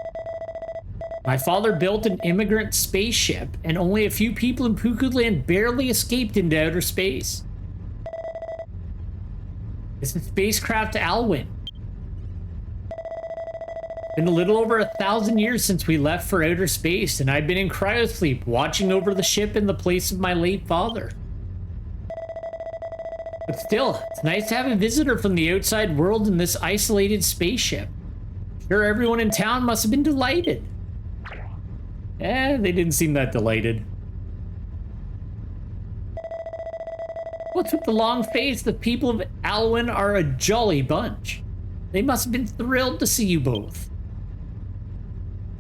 My father built an immigrant spaceship, and only a few people in Pukuland barely escaped into outer space. It's the spacecraft Alweyn. Been a little over 1,000 years since we left for outer space, and I've been in cryosleep, watching over the ship in the place of my late father. But still, it's nice to have a visitor from the outside world in this isolated spaceship. Sure, everyone in town must have been delighted. They didn't seem that delighted. What's with the long face? The people of Alweyn are a jolly bunch. They must have been thrilled to see you both.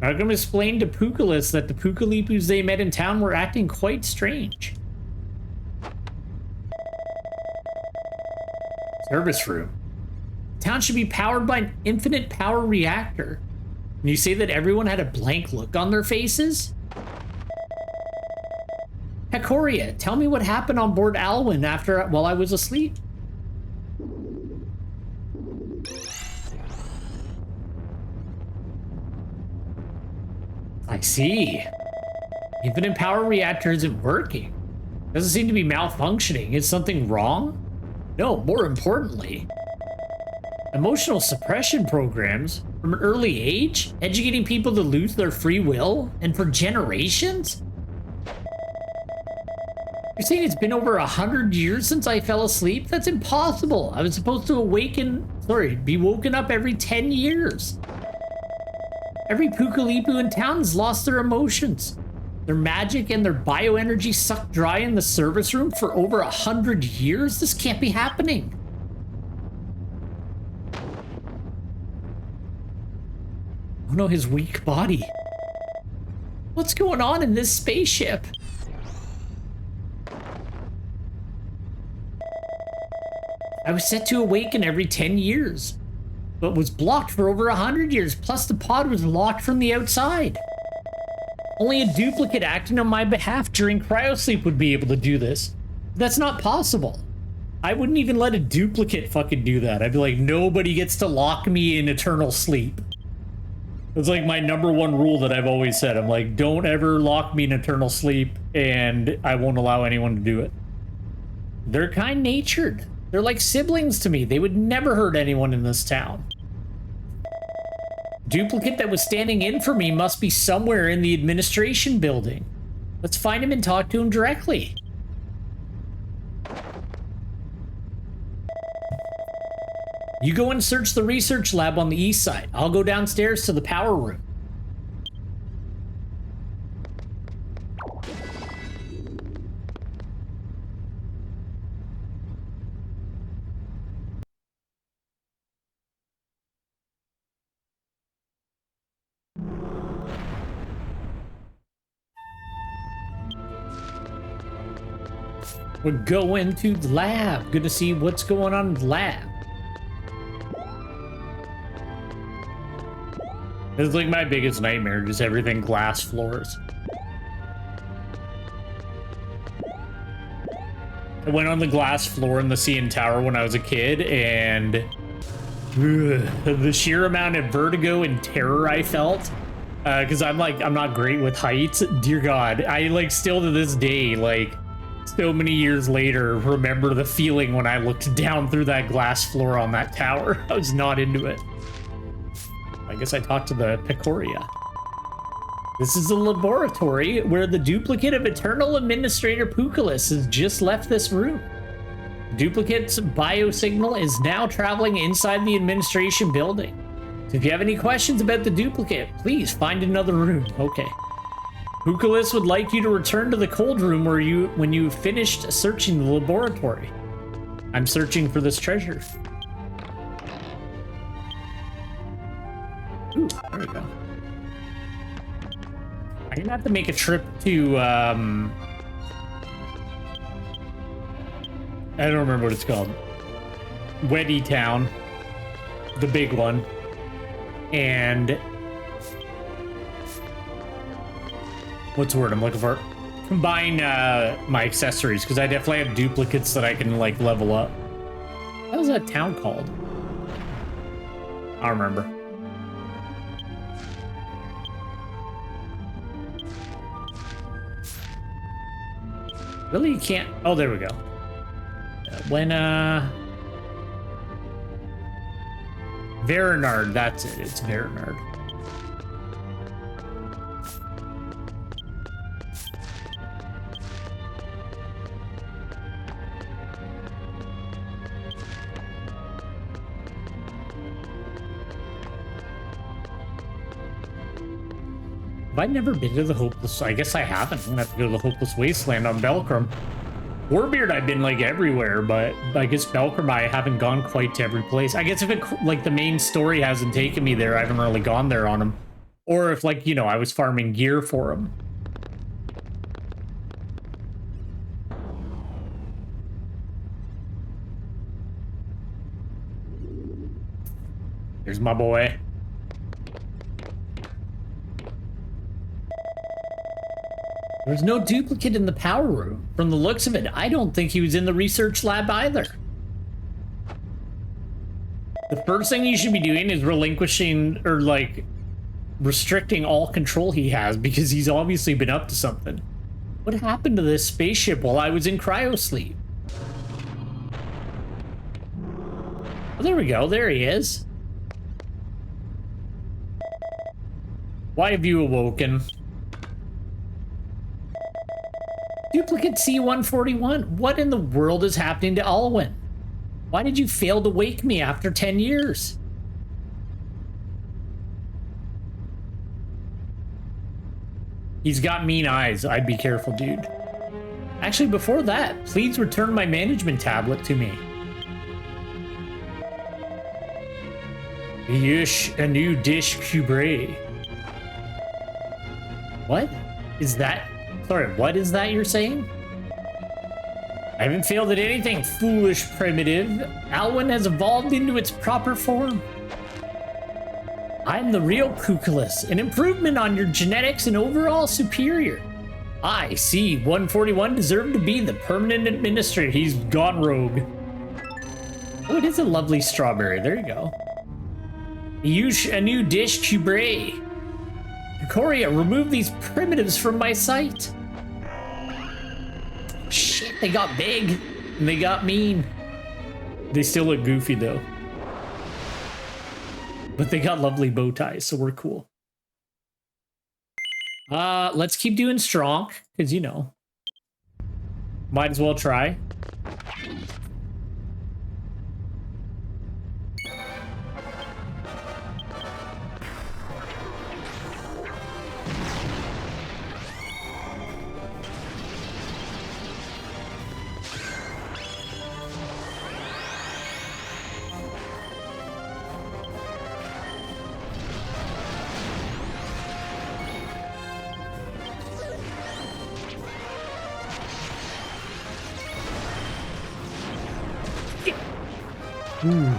Malcolm explained to Pukalis that the Pukalipus they met in town were acting quite strange. Service room. Town should be powered by an infinite power reactor. And you say that everyone had a blank look on their faces? Hecoria, tell me what happened on board Alweyn while I was asleep. I see. Infinite power reactor isn't working. Doesn't seem to be malfunctioning. Is something wrong? No, more importantly, emotional suppression programs from an early age, educating people to lose their free will, and for generations? You're saying it's been over 100 years since I fell asleep? That's impossible. I was supposed to be woken up every 10 years. Every Pukalipu in town has lost their emotions. Their magic and their bioenergy sucked dry in the service room for over 100 years? This can't be happening. Oh no, his weak body. What's going on in this spaceship? I was set to awaken every 10 years, but was blocked for over 100 years, plus the pod was locked from the outside. Only a duplicate acting on my behalf during cryosleep would be able to do this. That's not possible. I wouldn't even let a duplicate fucking do that. I'd be like, nobody gets to lock me in eternal sleep. It's like my #1 rule that I've always said. I'm like, don't ever lock me in eternal sleep, and I won't allow anyone to do it. They're kind-natured. They're like siblings to me. They would never hurt anyone in this town. Duplicate that was standing in for me must be somewhere in the administration building. Let's find him and talk to him directly. You go and search the research lab on the east side. I'll go downstairs to the power room. We're going to the lab. Good to see what's going on in the lab. This is like my biggest nightmare, just everything glass floors. I went on the glass floor in the CN Tower when I was a kid, and the sheer amount of vertigo and terror I felt, because I'm not great with heights. Dear God, I like still to this day, like so many years later, remember the feeling when I looked down through that glass floor on that tower. I was not into it. I guess I talked to the Picoria. This is a laboratory where the duplicate of Eternal Administrator Puculus has just left this room. Duplicate's biosignal is now traveling inside the administration building. So if you have any questions about the duplicate, please find another room. Okay. Puculus would like you to return to the cold room when you finished searching the laboratory. I'm searching for this treasure. Ooh, there we go. I'm gonna have to make a trip to, I don't remember what it's called. Weddy Town. The big one. And what's the word I'm looking for? Combine my accessories, because I definitely have duplicates that I can like level up. What was that town called? I don't remember. Really, you can't. Oh, there we go. When Verenard, that's it. It's Verenard. Have I never been to the Hopeless? I guess I haven't. I'm gonna have to go to the Hopeless Wasteland on Belcrum. Warbeard, I've been like everywhere, but I guess Belcrum, I haven't gone quite to every place. I guess if it like the main story hasn't taken me there, I haven't really gone there on them. Or if like, you know, I was farming gear for them. Here's my boy. There's no duplicate in the power room. From the looks of it, I don't think he was in the research lab either. The first thing you should be doing is relinquishing or like restricting all control he has, because he's obviously been up to something. What happened to this spaceship while I was in cryosleep? Oh, there we go. There he is. Why have you awoken? Duplicate C-141, what in the world is happening to Alweyn? Why did you fail to wake me after 10 years? He's got mean eyes. I'd be careful, dude. Actually, before that, please return my management tablet to me. Yeesh, a new dish cubre. What is that? Sorry, what is that you're saying? I haven't failed at anything, foolish primitive. Alweyn has evolved into its proper form. I'm the real Puculus, an improvement on your genetics and overall superior. I, C-141, deserve to be the permanent administrator. He's gone rogue. Oh, it is a lovely strawberry. There you go. Use a new dish cubre. Picoria, remove these primitives from my sight. Shit, they got big and they got mean. They still look goofy though. But they got lovely bow ties, so we're cool. Let's keep doing strong, because you know. Might as well try. Ooh.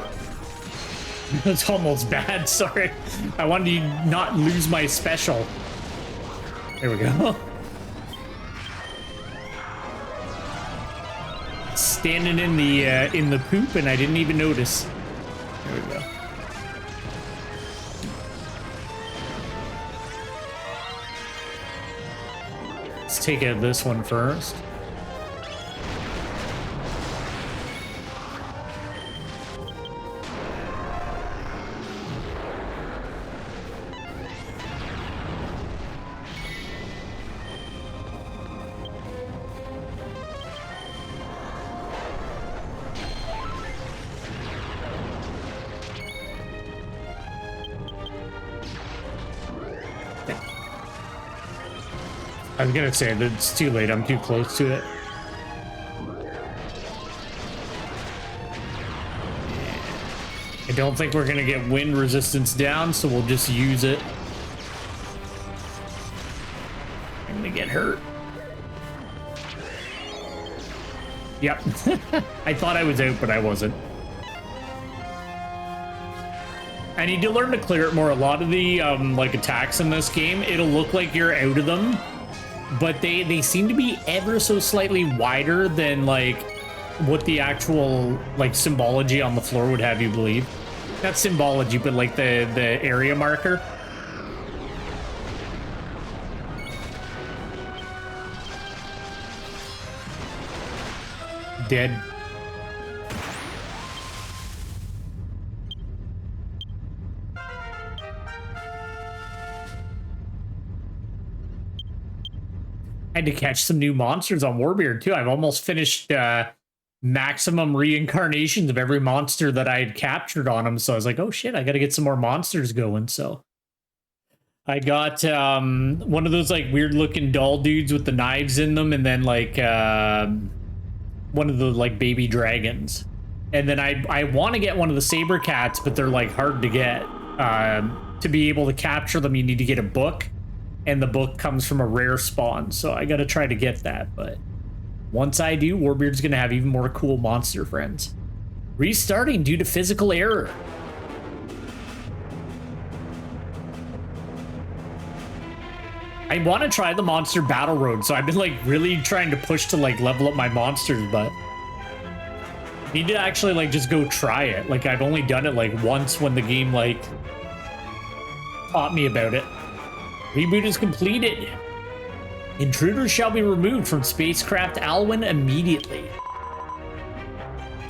That's almost bad, sorry. I wanted to not lose my special. There we go. Standing in the poop and I didn't even notice. There we go. Let's take out this one first. I was gonna say that it's too late, I'm too close to it. I don't think we're gonna get wind resistance down, so we'll just use it. I'm gonna get hurt. Yep. I thought I was out, but I wasn't. I need to learn to clear it more. A lot of the like attacks in this game, it'll look like you're out of them, but they seem to be ever so slightly wider than like what the actual like symbology on the floor would have you believe. Not symbology, but like the area marker. Dead. I had to catch some new monsters on Warbeard too. I've almost finished maximum reincarnations of every monster that I had captured on him. So I was like, oh shit, I got to get some more monsters going. So I got one of those like weird looking doll dudes with the knives in them, and then like one of the like baby dragons. And then I want to get one of the saber cats, but they're like hard to get. To be able to capture them, you need to get a book. And the book comes from a rare spawn, so I gotta try to get that. But once I do, Warbeard's gonna have even more cool monster friends. Restarting due to physical error. I want to try the monster battle road, so I've been like really trying to push to like level up my monsters, but I need to actually like just go try it. Like I've only done it like once when the game like taught me about it. Reboot is completed. Intruders shall be removed from Spacecraft Alweyn immediately.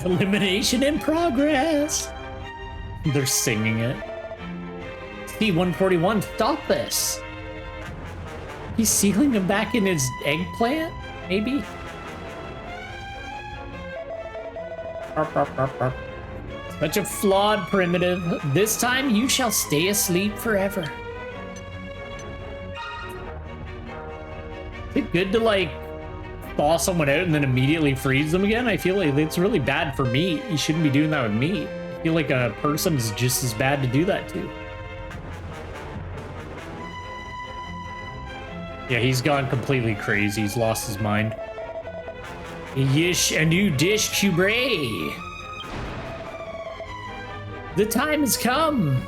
Elimination in progress. They're singing it. C-141, stop this. He's sealing him back in his eggplant, maybe? Such a flawed primitive. This time you shall stay asleep forever. Is it good to like thaw someone out and then immediately freeze them again? I feel like it's really bad for meat. You shouldn't be doing that with meat. I feel like a person is just as bad to do that to. Yeah, he's gone completely crazy. He's lost his mind. Yish, a new dish cubre. The time has come.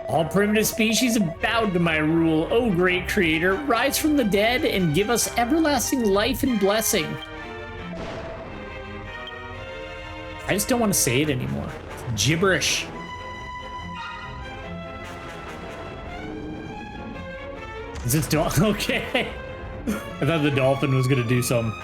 All primitive species have bowed to my rule. O great creator, rise from the dead and give us everlasting life and blessing. I just don't want to say it anymore. It's gibberish. Is this dolphin? Okay. I thought the dolphin was gonna do something.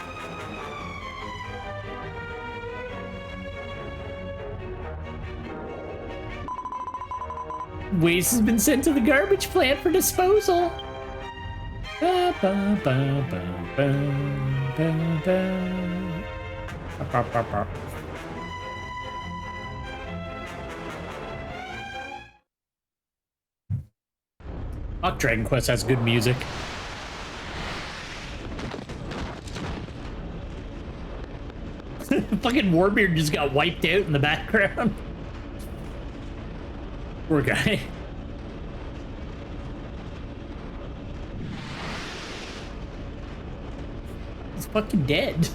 Waste has been sent to the garbage plant for disposal. Ba, ba, ba, ba, ba, ba, ba. Ba, ba, ba. Fuck, Dragon Quest has good music. Fucking Warbeard just got wiped out in the background. Poor guy. He's fucking dead.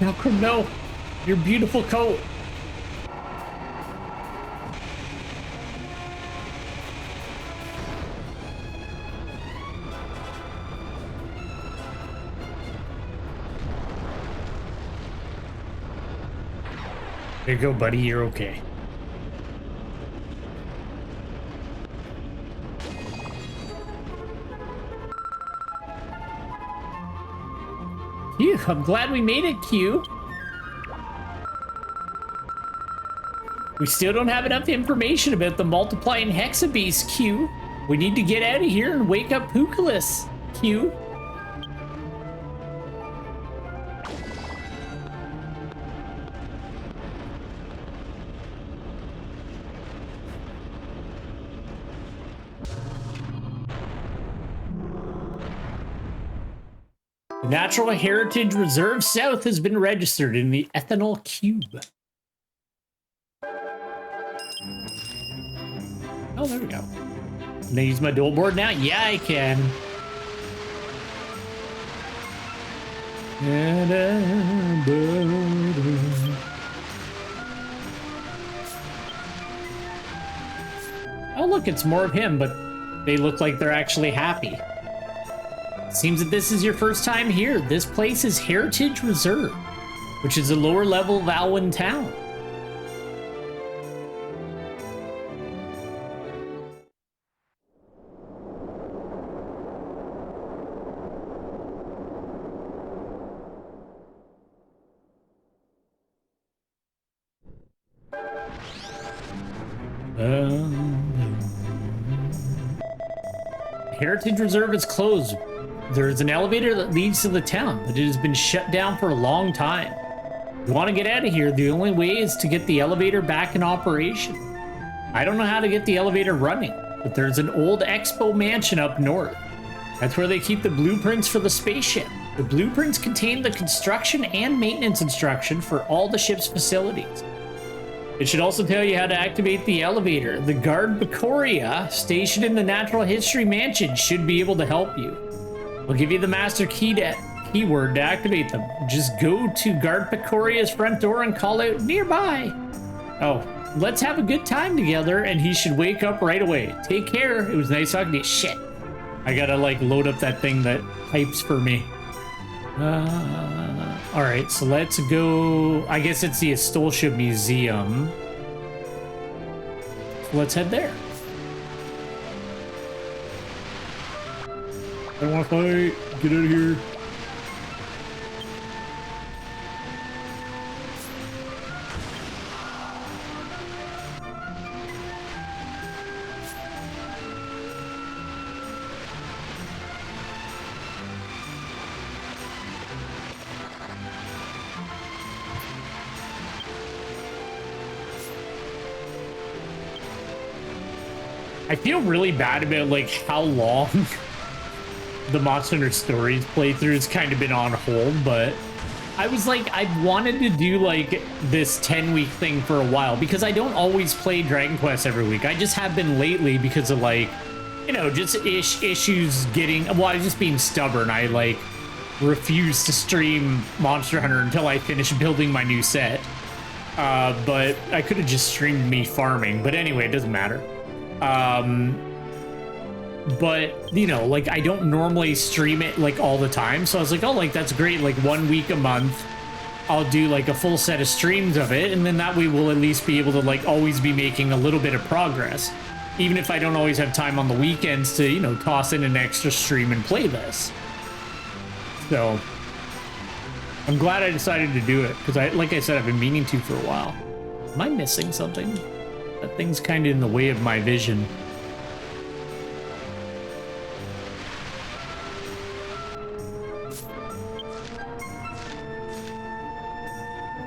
Malcolm, no. Your beautiful coat. There you go, buddy. You're okay. Phew, I'm glad we made it, Q. We still don't have enough information about the multiplying hexabeast, Q. We need to get out of here and wake up Pukalis, Q. The Natural Heritage Reserve South has been registered in the Ethanol Cube. Oh, there we go. Can I use my dual board now? Yeah, I can. Oh, look, it's more of him, but they look like they're actually happy. Seems that this is your first time here. This place is Heritage Reserve, which is a lower level of Alweyn town. Heritage Reserve is closed. There is an elevator that leads to the town, but it has been shut down for a long time. If you want to get out of here, the only way is to get the elevator back in operation. I don't know how to get the elevator running, but there's an old expo mansion up north. That's where they keep the blueprints for the spaceship. The blueprints contain the construction and maintenance instruction for all the ship's facilities. It should also tell you how to activate the elevator. The guard Bacoria, stationed in the Natural History Mansion, should be able to help you. I'll give you the master keyword to activate them. Just go to Guard Picoria's front door and call out nearby. Oh, let's have a good time together, and he should wake up right away. Take care. It was nice talking to you. Shit. I gotta, like, load up that thing that pipes for me. Alright, so let's go... I guess it's the Astolfia Museum. So let's head there. I don't want to fight. Get out of here. I feel really bad about, like, how long the Monster Hunter Stories playthrough has kind of been on hold, but I was like, I wanted to do, like, this 10-week thing for a while, because I don't always play Dragon Quest every week. I just have been lately because of, like, you know, just issues getting... Well, I was just being stubborn. I, like, refused to stream Monster Hunter until I finished building my new set. But I could have just streamed me farming. But anyway, it doesn't matter. But, you know, like, I don't normally stream it, like, all the time. So I was like, oh, like, that's great. Like, 1 week a month, I'll do, like, a full set of streams of it. And then that way we'll at least be able to, like, always be making a little bit of progress. Even if I don't always have time on the weekends to, you know, toss in an extra stream and play this. So, I'm glad I decided to do it. Because, like I said, I've been meaning to for a while. Am I missing something? That thing's kind of in the way of my vision.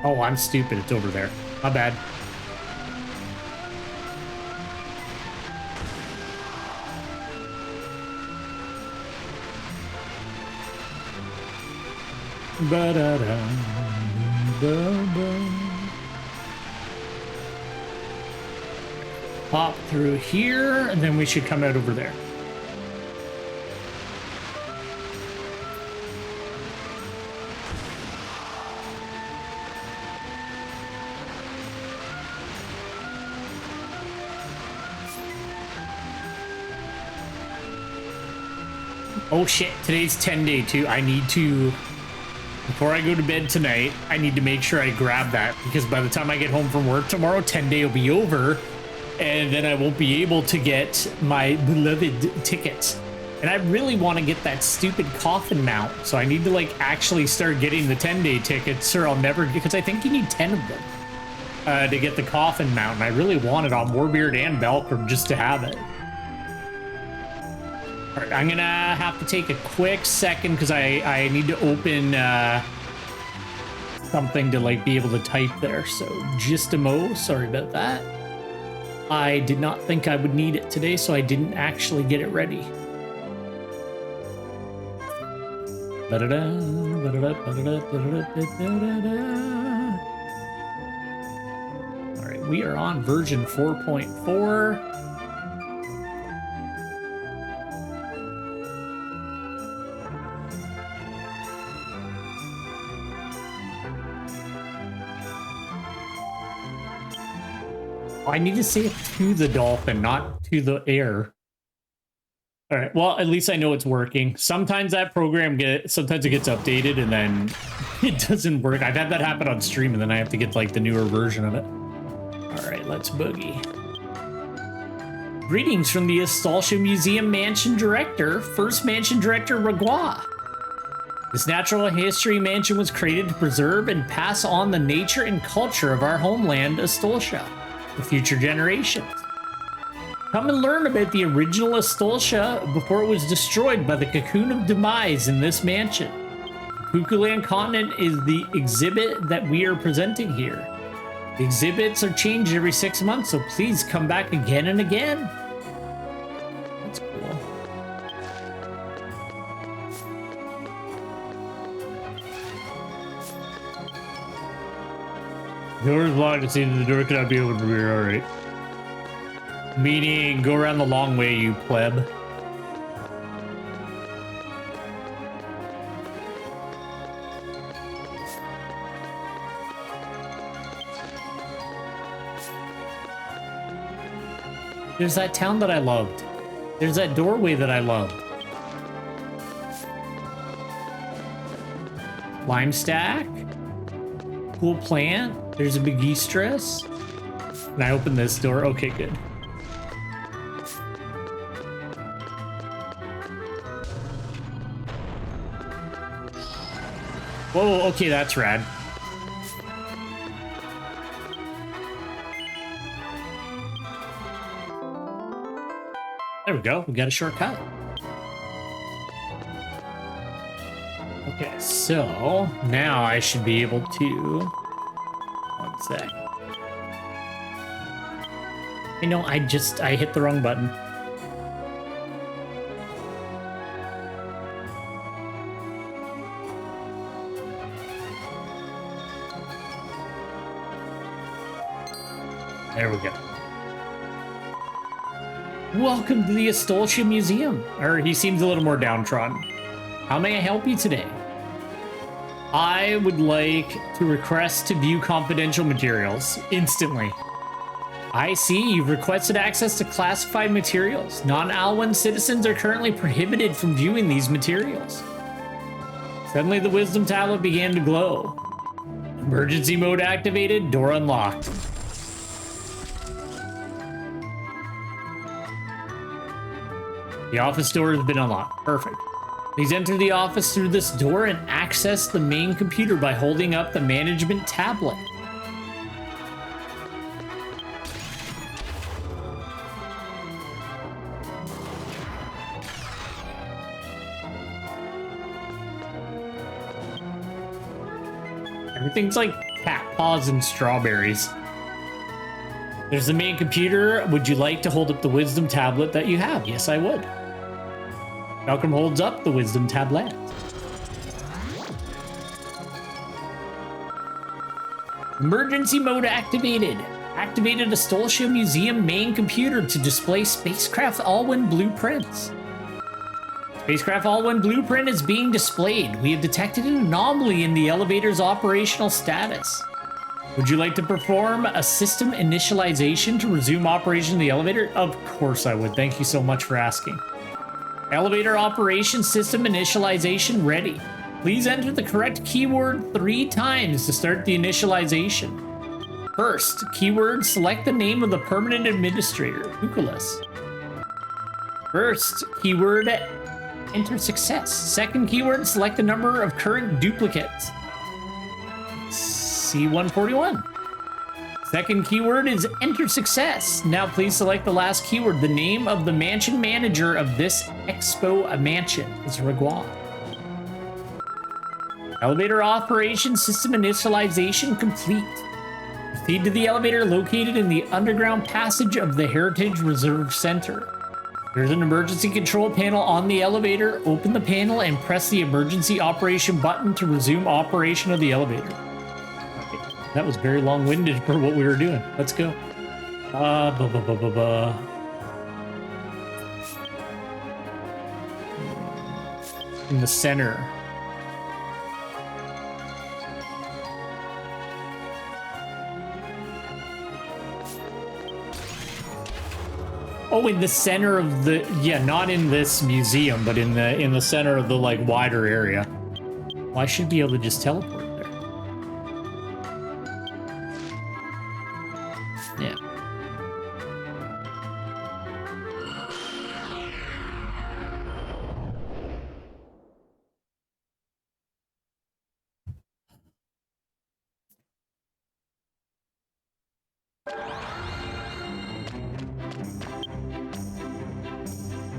Oh, I'm stupid. It's over there. My bad. Ba-da-da, ba-ba. Pop through here, and then we should come out over there. Oh shit, today's 10-day too. I need to, before I go to bed tonight, I need to make sure I grab that, because by the time I get home from work tomorrow, 10-day will be over, and then I won't be able to get my beloved tickets. And I really want to get that stupid coffin mount, so I need to like actually start getting the 10-day tickets, or I'll never, because I think you need 10 of them to get the coffin mount, and I really want it on Warbeard and Belkram just to have it. All right, I'm gonna have to take a quick second because I need to open something to like be able to type there. So just a mo, sorry about that. I did not think I would need it today, so I didn't actually get it ready. All right, we are on version 4.4. I need to say it to the dolphin, not to the air. All right, well, at least I know it's working. Sometimes that program sometimes it gets updated and then it doesn't work. I've had that happen on stream and then I have to get like the newer version of it. All right, let's boogie. Greetings from the Astolfia Museum Mansion Director, First Mansion Director Ragua. This natural history mansion was created to preserve and pass on the nature and culture of our homeland, Astolfia, to future generations. Come and learn about the original Astolfia before it was destroyed by the cocoon of demise in this mansion. The Kukulan continent is the exhibit that we are presenting here. The exhibits are changed every 6 months, so please come back again and again. That's cool. The door is locked. It seems the door cannot be opened from here. All right. Meaning, go around the long way, you pleb. There's that town that I loved. There's that doorway that I loved. Lime stack. Cool plant. There's a big Eastress. And I open this door. Okay, good. Whoa, okay, that's rad. There we go, we got a shortcut. Okay, so now I should be able to... One sec. You know, I hit the wrong button. There we go. Welcome to the Astolfia Museum. Or he seems a little more downtrodden. How may I help you today? I would like to request to view confidential materials instantly. I see you've requested access to classified materials. Non-Alweyn citizens are currently prohibited from viewing these materials. Suddenly the wisdom tablet began to glow. Emergency mode activated, door unlocked. The office door has been unlocked. Perfect. Please enter the office through this door and access the main computer by holding up the management tablet. Everything's like cat paws and strawberries. There's the main computer. Would you like to hold up the wisdom tablet that you have? Yes, I would. Malcolm holds up the wisdom tablet. Emergency mode activated. Activated Astolfia Museum main computer to display Spacecraft Alweyn blueprints. Spacecraft Alweyn blueprint is being displayed. We have detected an anomaly in the elevator's operational status. Would you like to perform a system initialization to resume operation of the elevator? Of course I would. Thank you so much for asking. Elevator operation system initialization ready. Please enter the correct keyword 3 times to start the initialization. First, keyword, select the name of the permanent administrator, Pukulas. First, keyword, enter success. Second keyword, select the number of current duplicates. C141. Second keyword is enter success. Now please select the last keyword, the name of the mansion manager of this Expo mansion is Reguan. Elevator operation system initialization complete. Proceed to the elevator located in the underground passage of the Heritage Reserve Center. There's an emergency control panel on the elevator. Open the panel and press the emergency operation button to resume operation of the elevator. Okay. That was very long-winded for what we were doing. Let's go. In the center. Oh, in the center of the, yeah, not in this museum, but in the center of the like wider area. Well, I should be able to just teleport there. Yeah.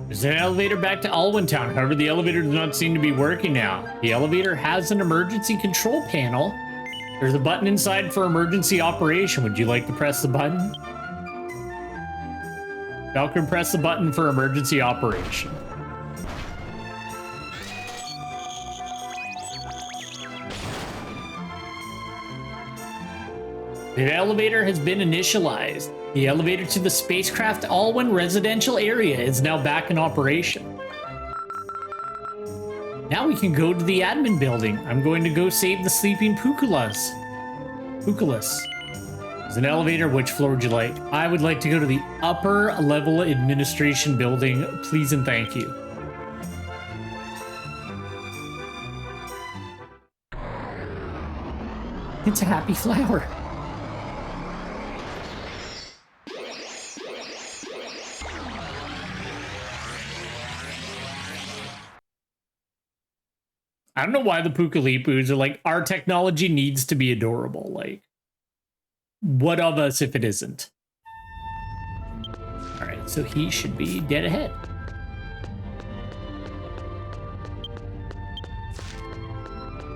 There's an elevator back to Alweyn Town. However, the elevator does not seem to be working now. The elevator has an emergency control panel. There's a button inside for emergency operation. Would you like to press the button? Falcon, press the button for emergency operation. The elevator has been initialized. The elevator to the Spacecraft Alweyn residential area is now back in operation. Now we can go to the admin building. I'm going to go save the sleeping Pukulas. There's an elevator. Which floor would you like? I would like to go to the upper level administration building. Please and thank you. It's a happy flower. I don't know why the Pukalipus are like, our technology needs to be adorable. Like, what of us if it isn't? All right, so he should be dead ahead.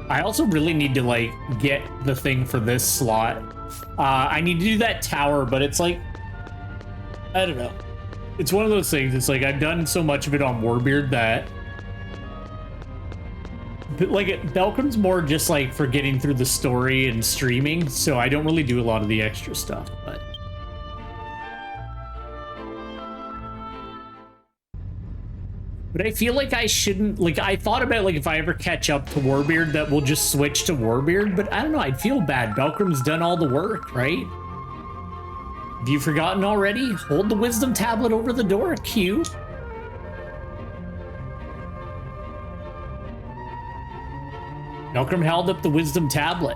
I also really need to like get the thing for this slot. I need to do that tower, but it's like, I don't know. It's one of those things. It's like I've done so much of it on Warbeard that like Belcom's more just like for getting through the story and streaming, so I don't really do a lot of the extra stuff, but I feel like I shouldn't, like I thought about like if I ever catch up to Warbeard that we'll just switch to Warbeard, but I don't know, I'd feel bad. Belcom's done all the work, right? Have you forgotten already? Hold the wisdom tablet over the door, Q. Belcom held up the wisdom tablet.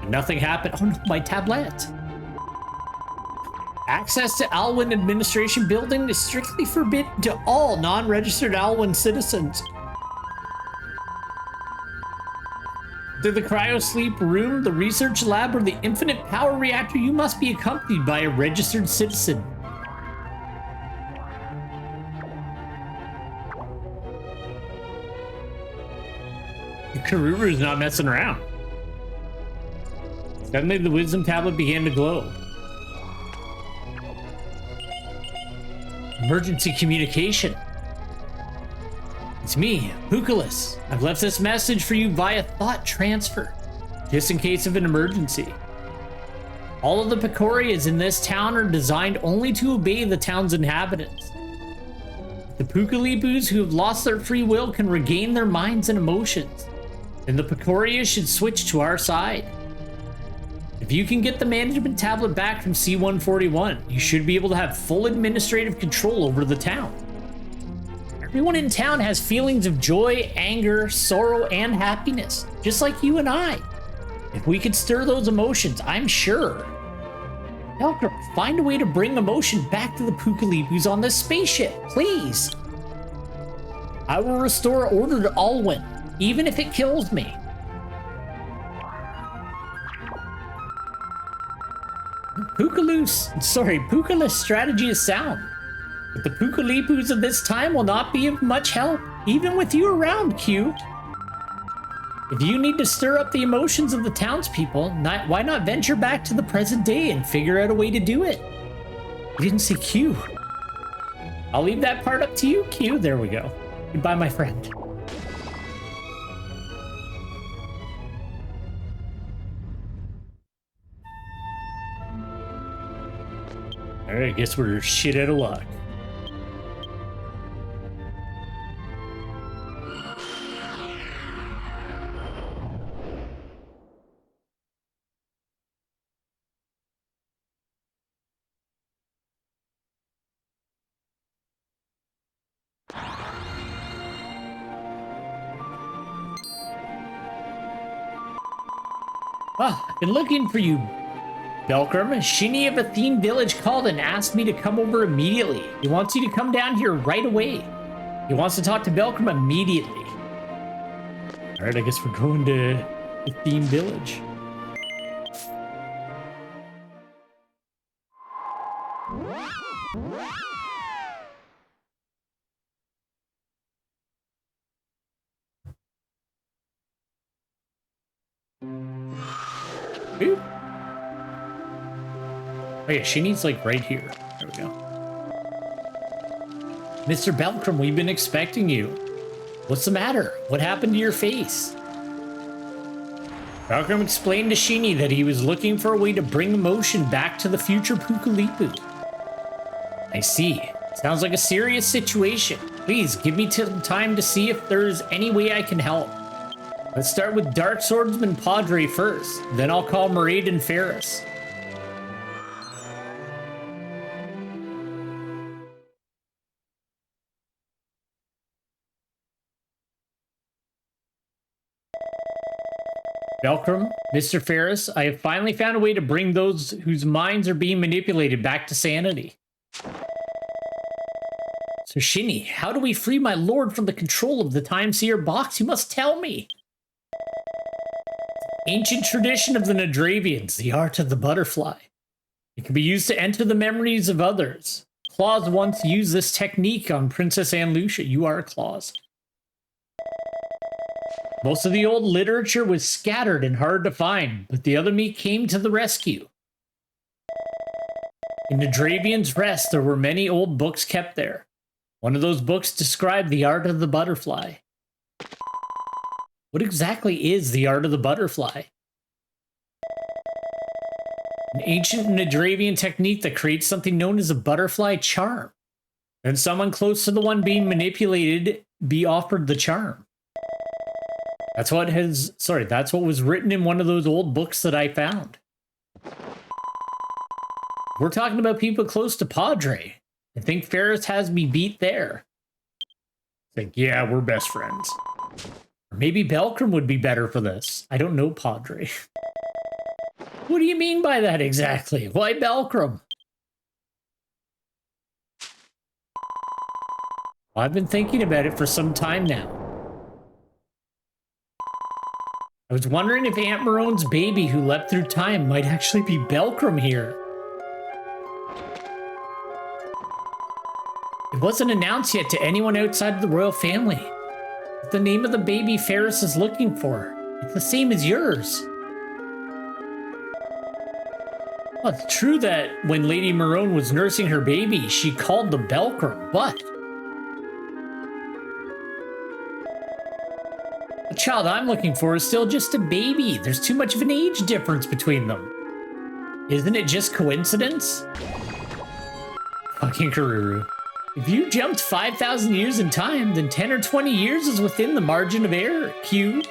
Nothing happened. Oh no, my tablet. Access to Alweyn Administration Building is strictly forbidden to all non-registered Alweyn citizens. To the cryosleep room, the research lab, or the infinite power reactor, you must be accompanied by a registered citizen. Karuru's not messing around. Suddenly, the wisdom tablet began to glow. Emergency communication. It's me, Pukulas. I've left this message for you via thought transfer. just in case of an emergency. All of the Picorias in this town are designed only to obey the town's inhabitants. The Pukalipus who have lost their free will can regain their minds and emotions, then the Picorias should switch to our side. If you can get the management tablet back from C-141, you should be able to have full administrative control over the town. Everyone in town has feelings of joy, anger, sorrow, and happiness, just like you and I. If we could stir those emotions, I'm sure. Belkram, find a way to bring emotion back to the Pukalipus on this spaceship, please. I will restore order to Alweyn, even if it kills me. Pukalus' strategy is sound, but the Pukalipus of this time will not be of much help, even with you around, Q. If you need to stir up the emotions of the townspeople, why not venture back to the present day and figure out a way to do it? You didn't say Q. I'll leave that part up to you, Q. There we go. Goodbye, my friend. Alright, I guess we're shit out of luck. Ah, I've been looking for you, Belkram. Shinny of Athene Village called and asked me to come over immediately. He wants you to come down here right away. He wants to talk to Belkram immediately. Alright, I guess we're going to Athene Village. Ooh. Oh yeah, she needs like right here. There we go. Mr. Belkram, we've been expecting you. What's the matter? What happened to your face? Belkram explained to Shini that he was looking for a way to bring emotion back to the future Pukalipu. I see. Sounds like a serious situation. Please give me time to see if there's any way I can help. Let's start with Dark Swordsman Padre first, then I'll call Maraid Ferris. Belkram, Mr. Ferris, I have finally found a way to bring those whose minds are being manipulated back to sanity. So Shinny, how do we free my lord from the control of the Time Seer box? You must tell me. Ancient tradition of the Nadravians, the art of the butterfly. It can be used to enter the memories of others. Claus once used this technique on Princess Anne Lucia. You are Claus. Most of the old literature was scattered and hard to find, but the other me came to the rescue. In Nadravian's Rest, there were many old books kept there. One of those books described the art of the butterfly. What exactly is the art of the butterfly? An ancient Nadravian technique that creates something known as a butterfly charm. Then someone close to the one being manipulated be offered the charm. That's what was written in one of those old books that I found. We're talking about people close to Padre. I think Ferris has me beat there. It's like, yeah, we're best friends. Or maybe Belkram would be better for this. I don't know Padre. What do you mean by that exactly? Why Belkram? Well, I've been thinking about it for some time now. I was wondering if Aunt Marone's baby who leapt through time might actually be Belkram here. It wasn't announced yet to anyone outside of the royal family. But the name of the baby Ferris is looking for. It's the same as yours. Well, it's true that when Lady Marone was nursing her baby, she called the Belkram, but The child I'm looking for is still just a baby. There's too much of an age difference between them. Isn't it just coincidence? Fucking Karuru. If you jumped 5,000 years in time, then 10 or 20 years is within the margin of error, Q.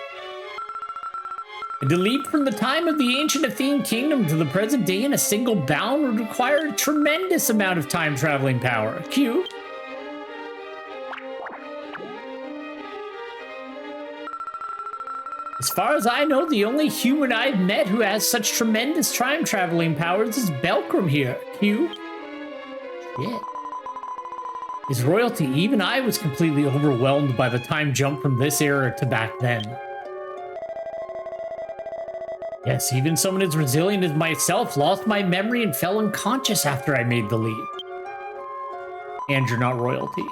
And to leap from the time of the ancient Athene kingdom to the present day in a single bound would require a tremendous amount of time-traveling power, Q. As far as I know, the only human I've met who has such tremendous time-traveling powers is Belkram here, Q. Shit. His royalty, even I was completely overwhelmed by the time jump from this era to back then. Yes, even someone as resilient as myself lost my memory and fell unconscious after I made the leap. And you're not royalty.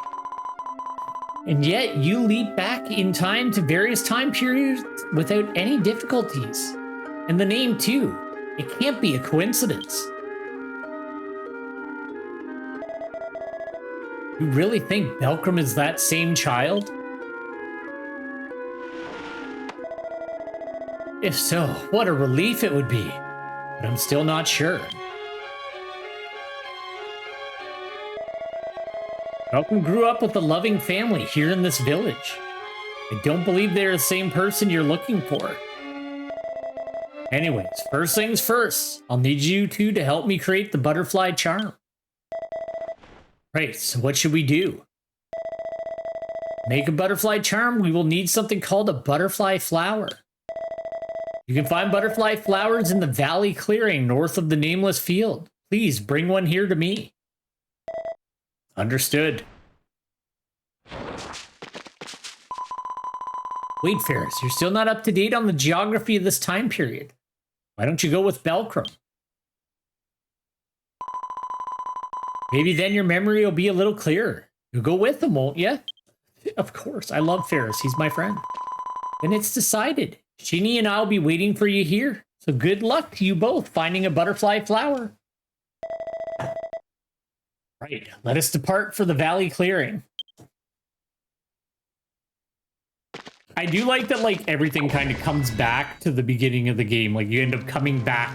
And yet, you leap back in time to various time periods without any difficulties. And the name, too. It can't be a coincidence. You really think Belkram is that same child? If so, what a relief it would be. But I'm still not sure. Belkram grew up with a loving family here in this village. I don't believe they're the same person you're looking for. Anyways, first things first, I'll need you two to help me create the butterfly charm. Right, so what should we do? Make a butterfly charm, we will need something called a butterfly flower. You can find butterfly flowers in the valley clearing north of the nameless field. Please bring one here to me. Understood. Wait, Ferris, you're still not up to date on the geography of this time period. Why don't you go with Belkram? Maybe then your memory will be a little clearer. You'll go with him, won't you? Of course, I love Ferris. He's my friend. Then it's decided. Shinny and I'll be waiting for you here. So good luck to you both finding a butterfly flower. Right, let us depart for the valley clearing. I do like that, like, everything kind of comes back to the beginning of the game. Like, you end up coming back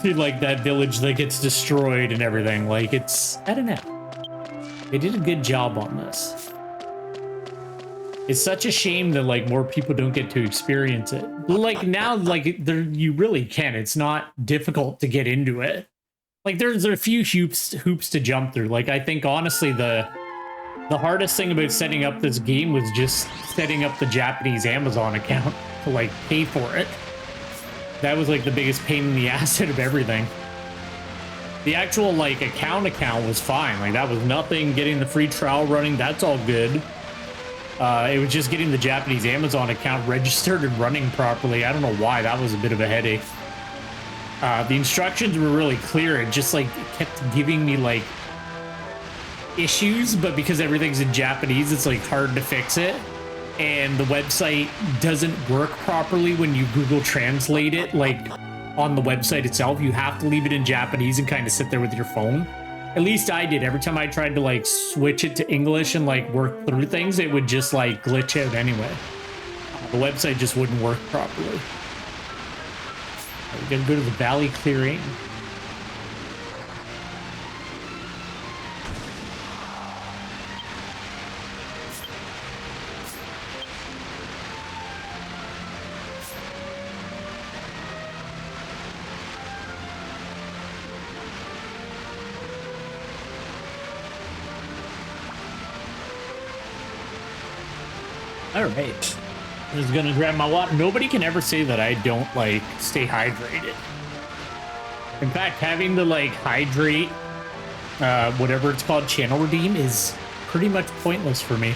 to, like, that village that gets destroyed and everything. Like, it's, I don't know. They did a good job on this. It's such a shame that, like, more people don't get to experience it. Like, now, like, there, you really can. It's not difficult to get into it. Like, there's a few hoops to jump through. Like, I think, honestly, the hardest thing about setting up this game was just setting up the Japanese Amazon account to, like, pay for it. That was, like, the biggest pain in the ass out of everything. The actual, like, account was fine. Like, that was nothing. Getting the free trial running, that's all good. It was just getting the Japanese Amazon account registered and running properly. I don't know why. That was a bit of a headache. The instructions were really clear. It just, like, kept giving me, like, issues, but because everything's in Japanese, it's, like, hard to fix it. And the website doesn't work properly when you Google Translate it, like, on the website itself. You have to leave it in Japanese and kind of sit there with your phone. At least I did. Every time I tried to, like, switch it to English and, like, work through things, it would just, like, glitch out anyway. The website just wouldn't work properly. We're gonna go to the valley clearing. All right. I'm just gonna grab my water. Nobody can ever say that I don't, like, stay hydrated. In fact, having to, like, hydrate, whatever it's called, channel redeem, is pretty much pointless for me.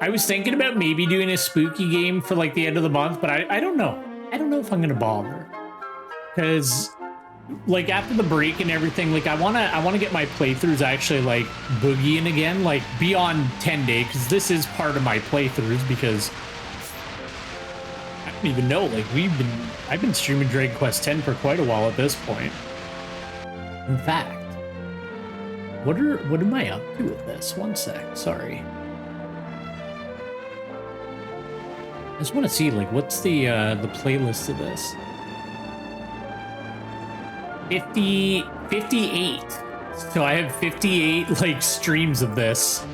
I was thinking about maybe doing a spooky game for, like, the end of the month, but I don't know. I don't know if I'm gonna bother. Because, like, after the break and everything, like, I wanna get my playthroughs actually, like, boogieing again, like, beyond 10 days, because this is part of my playthroughs, because don't even know. Like I've been streaming Dragon Quest X for quite a while at this point. In fact, what am I up to with this? One sec, sorry. I just want to see, like, what's the playlist of this? 58. So I have 58 like streams of this.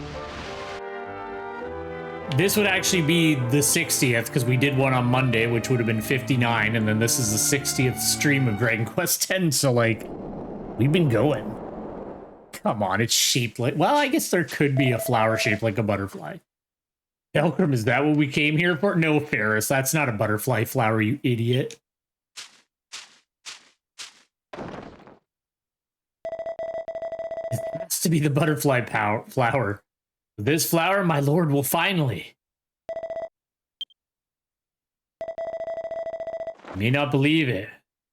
This would actually be the 60th because we did one on Monday, which would have been 59, and then this is the 60th stream of Dragon Quest X. So like, we've been going. Come on, it's shaped like, well, I guess there could be a flower shaped like a butterfly. Belcrum, is that what we came here for? No, Ferris, that's not a butterfly flower, you idiot. It has to be the butterfly flower. This flower, my lord, will finally. You may not believe it,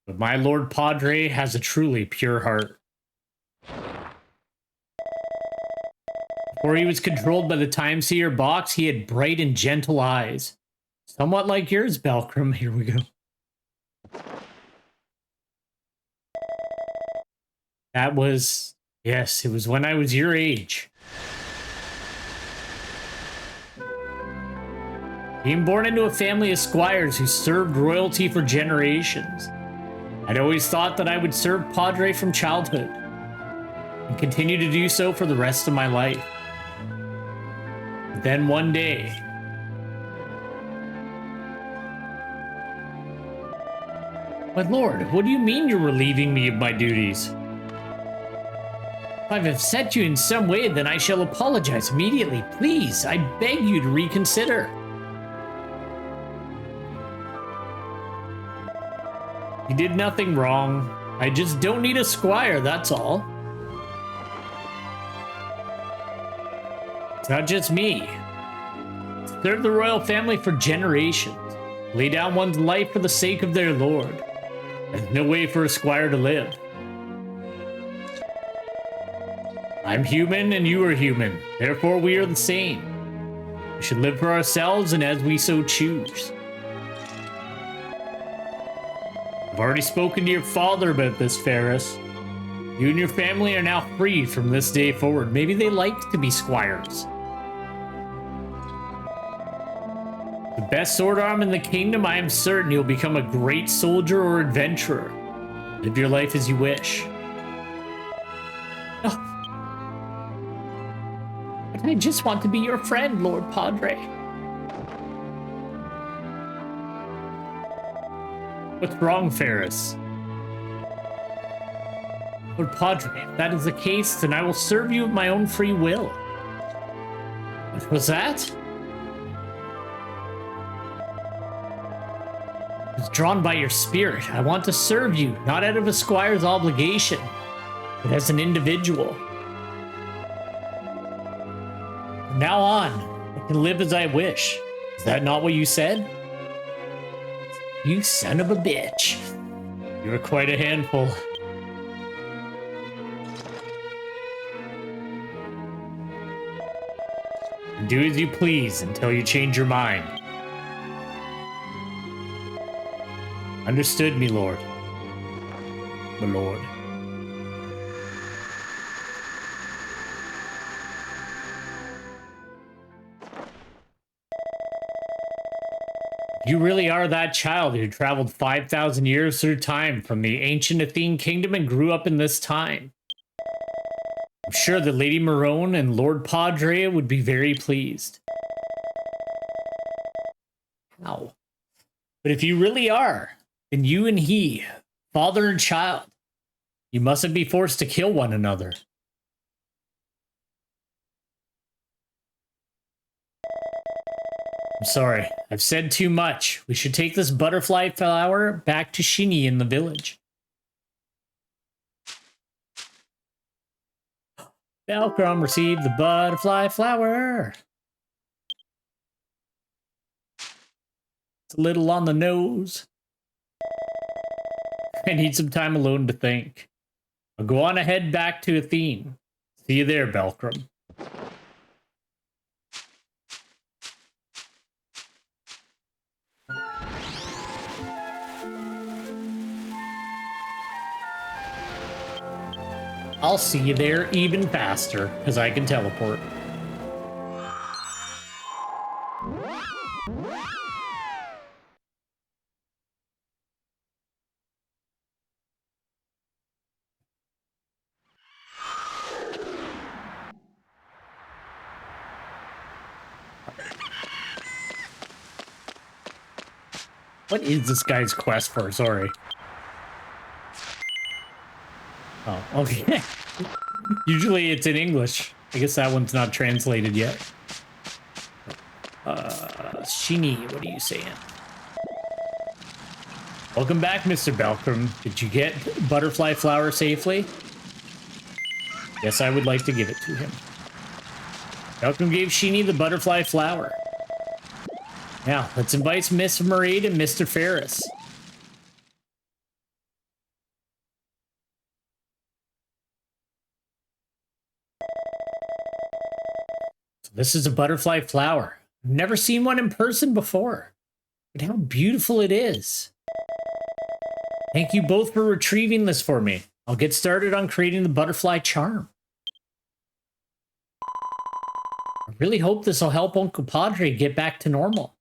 but my Lord Padre has a truly pure heart. Before he was controlled by the Time Seer box, he had bright and gentle eyes. Somewhat like yours, Belcrum. Here we go. That was... Yes, it was when I was your age. Being born into a family of squires who served royalty for generations, I'd always thought that I would serve Padre from childhood and continue to do so for the rest of my life. But then one day, my lord, what do you mean you're relieving me of my duties? If I have upset you in some way, then I shall apologize immediately. Please, I beg you to reconsider. You did nothing wrong. I just don't need a squire, that's all. It's not just me. Serve the royal family for generations. Lay down one's life for the sake of their lord. There's no way for a squire to live. I'm human and you are human. Therefore, we are the same. We should live for ourselves and as we so choose. I've already spoken to your father about this, Ferris. You and your family are now free from this day forward. Maybe they like to be squires. The best sword arm in the kingdom, I am certain you'll become a great soldier or adventurer. Live your life as you wish. Oh. But I just want to be your friend, Lord Padre. What's wrong, Ferris? Lord Padre, if that is the case, then I will serve you of my own free will. What was that? I was drawn by your spirit. I want to serve you, not out of a squire's obligation, but as an individual. From now on, I can live as I wish. Is that not what you said? You son of a bitch. You're quite a handful. Do as you please until you change your mind. Understood, me lord. My lord. You really are that child who traveled 5,000 years through time from the ancient Athene kingdom and grew up in this time. I'm sure that Lady Marone and Lord Padre would be very pleased. How? But if you really are, then you and he, father and child, you mustn't be forced to kill one another. I'm sorry, I've said too much. We should take this butterfly flower back to Shini in the village. Belcrum received the butterfly flower. It's a little on the nose. I need some time alone to think. I'll go on ahead back to Athene. See you there, Belcrum. I'll see you there even faster, because I can teleport. What is this guy's quest for? Sorry. Oh, okay. Usually it's in English. I guess that one's not translated yet. Shini, what are you saying? Welcome back, Mr. Belkram. Did you get butterfly flower safely? Yes, I would like to give it to him. Belkram gave Shini the butterfly flower. Now, let's invite Miss Mairead and Mr. Ferris. So this is a butterfly flower. I've never seen one in person before. But how beautiful it is. Thank you both for retrieving this for me. I'll get started on creating the butterfly charm. I really hope this will help Uncle Padre get back to normal.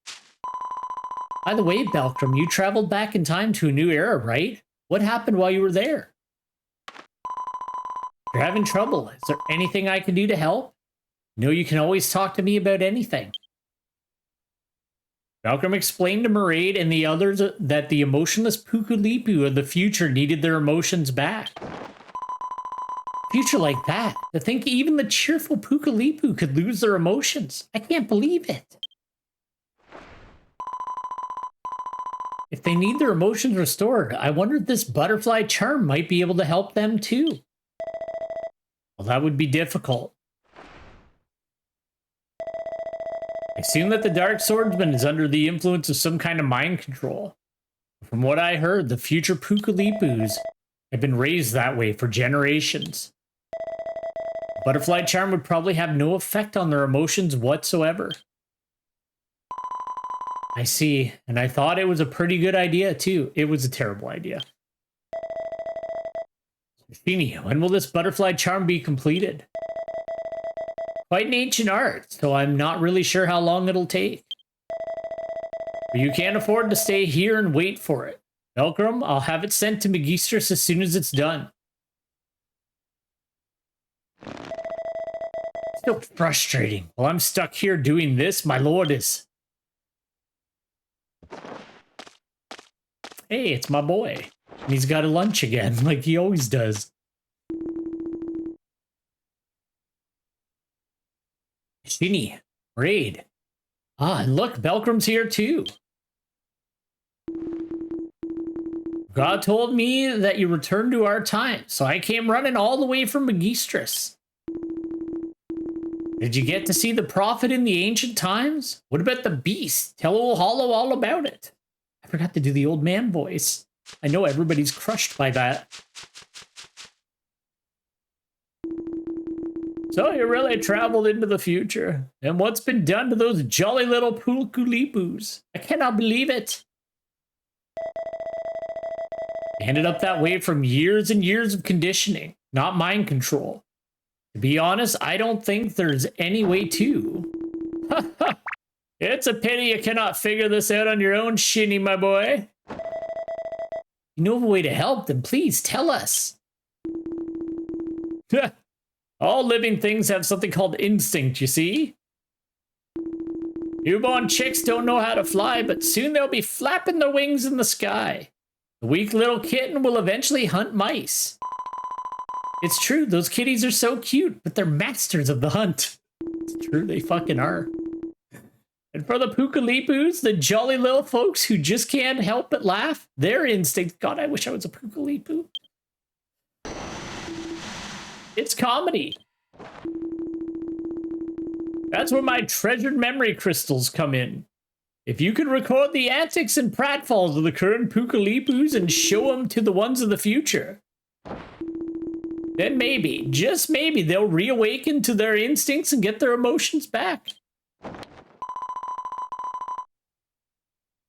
By the way, Belkram, you traveled back in time to a new era, right? What happened while you were there? You're having trouble. Is there anything I can do to help? No, you can always talk to me about anything. Belkram explained to Mairead and the others that the emotionless Pukulipu of the future needed their emotions back. Future like that? To think even the cheerful Pukulipu could lose their emotions. I can't believe it. If they need their emotions restored, I wonder if this butterfly charm might be able to help them too. Well, that would be difficult. I assume that the Dark Swordsman is under the influence of some kind of mind control. From what I heard, the future Pukulipus have been raised that way for generations. Butterfly charm would probably have no effect on their emotions whatsoever. I see, and I thought it was a pretty good idea too. It was a terrible idea. Shini, when will this butterfly charm be completed? Quite an ancient art, so I'm not really sure how long it'll take. But you can't afford to stay here and wait for it. Belkram, I'll have it sent to Magistris as soon as it's done. So frustrating. While I'm stuck here doing this, my lord is... Hey, it's my boy. And he's got a lunch again, like he always does. Shini, Raid. Ah, and look, Belkram's here too. God told me that you returned to our time, so I came running all the way from Magistris. Did you get to see the prophet in the ancient times? What about the beast? Tell old Hollow all about it. I forgot to do the old man voice. I know everybody's crushed by that. So you really traveled into the future. And what's been done to those jolly little Pukulipus? I cannot believe it. I ended up that way from years and years of conditioning, not mind control. To be honest, I don't think there's any way to. It's a pity you cannot figure this out on your own, Shini, my boy. You know of a way to help, then please tell us. All living things have something called instinct, you see? Newborn chicks don't know how to fly, but soon they'll be flapping their wings in the sky. The weak little kitten will eventually hunt mice. It's true, those kitties are so cute, but they're masters of the hunt. It's true, they fucking are. And for the Pukulipus, the jolly little folks who just can't help but laugh, their instinct... God, I wish I was a Pukulipu. It's comedy. That's where my treasured memory crystals come in. If you could record the antics and pratfalls of the current Pukulipus and show them to the ones of the future, then maybe, just maybe, they'll reawaken to their instincts and get their emotions back.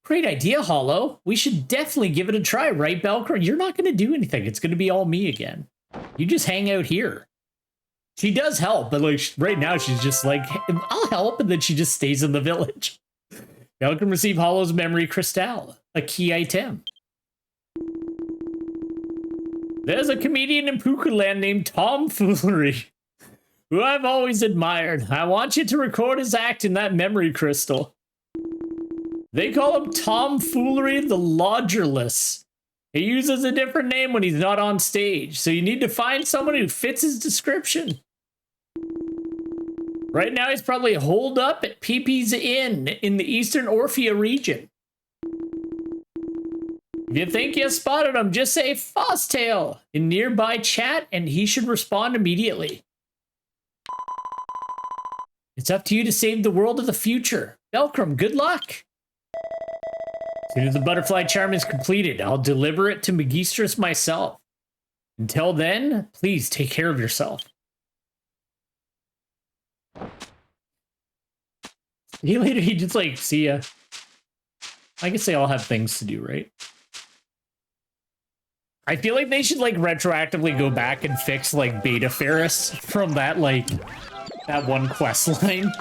Great idea, Hollow. We should definitely give it a try, right, Belkram? You're not going to do anything. It's going to be all me again. You just hang out here. She does help, but like right now she's just like, I'll help, and then she just stays in the village. Y'all can receive Hollow's memory crystal, a key item. There's a comedian in Pukuland named Tom Foolery, who I've always admired. I want you to record his act in that memory crystal. They call him Tom Foolery the Lodgerless. He uses a different name when he's not on stage, so you need to find someone who fits his description. Right now, he's probably holed up at Peepee's Inn in the Eastern Orphea region. If you think you spotted him, just say Fosstail in nearby chat, and he should respond immediately. It's up to you to save the world of the future. Belcrum, good luck. As soon as the butterfly charm is completed, I'll deliver it to Magistress myself. Until then, please take care of yourself. See you later. He just like, see ya. I guess they all have things to do, right? I feel like they should like retroactively go back and fix like Beta Ferris from that like that one quest line.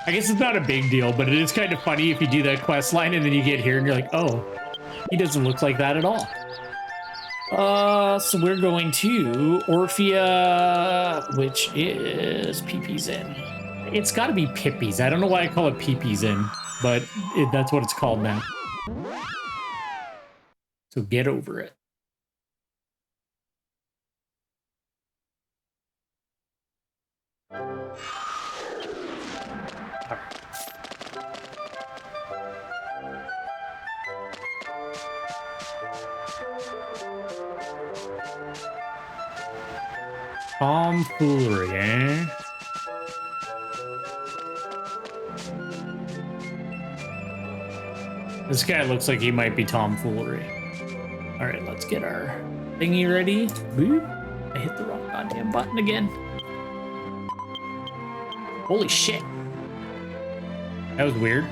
I guess it's not a big deal, but it is kind of funny if you do that quest line and then you get here and you're like, oh, he doesn't look like that at all. So we're going to Orphea, which is Peepee's Inn. It's got to be Pippi's. I don't know why I call it Peepee's Inn, but that's what it's called now. So get over it. Tomfoolery, eh? This guy looks like he might be tomfoolery. All right, let's get our thingy ready. Boop. I hit the wrong goddamn button again. Holy shit. That was weird.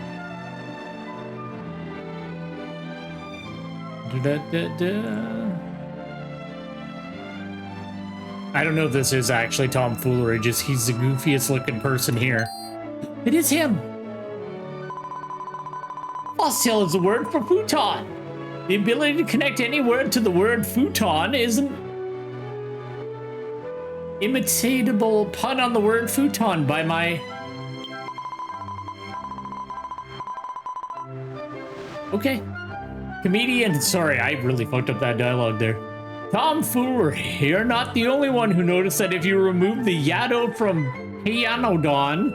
I don't know if this is actually tomfoolery, just he's the goofiest looking person here. It is him! Fossil is the word for futon. The ability to connect any word to the word futon is an imitatable pun on the word futon by my... Okay. Comedian, sorry, I really fucked up that dialogue there. Tomfoolery, you're not the only one who noticed that if you remove the Yado from Pianodon,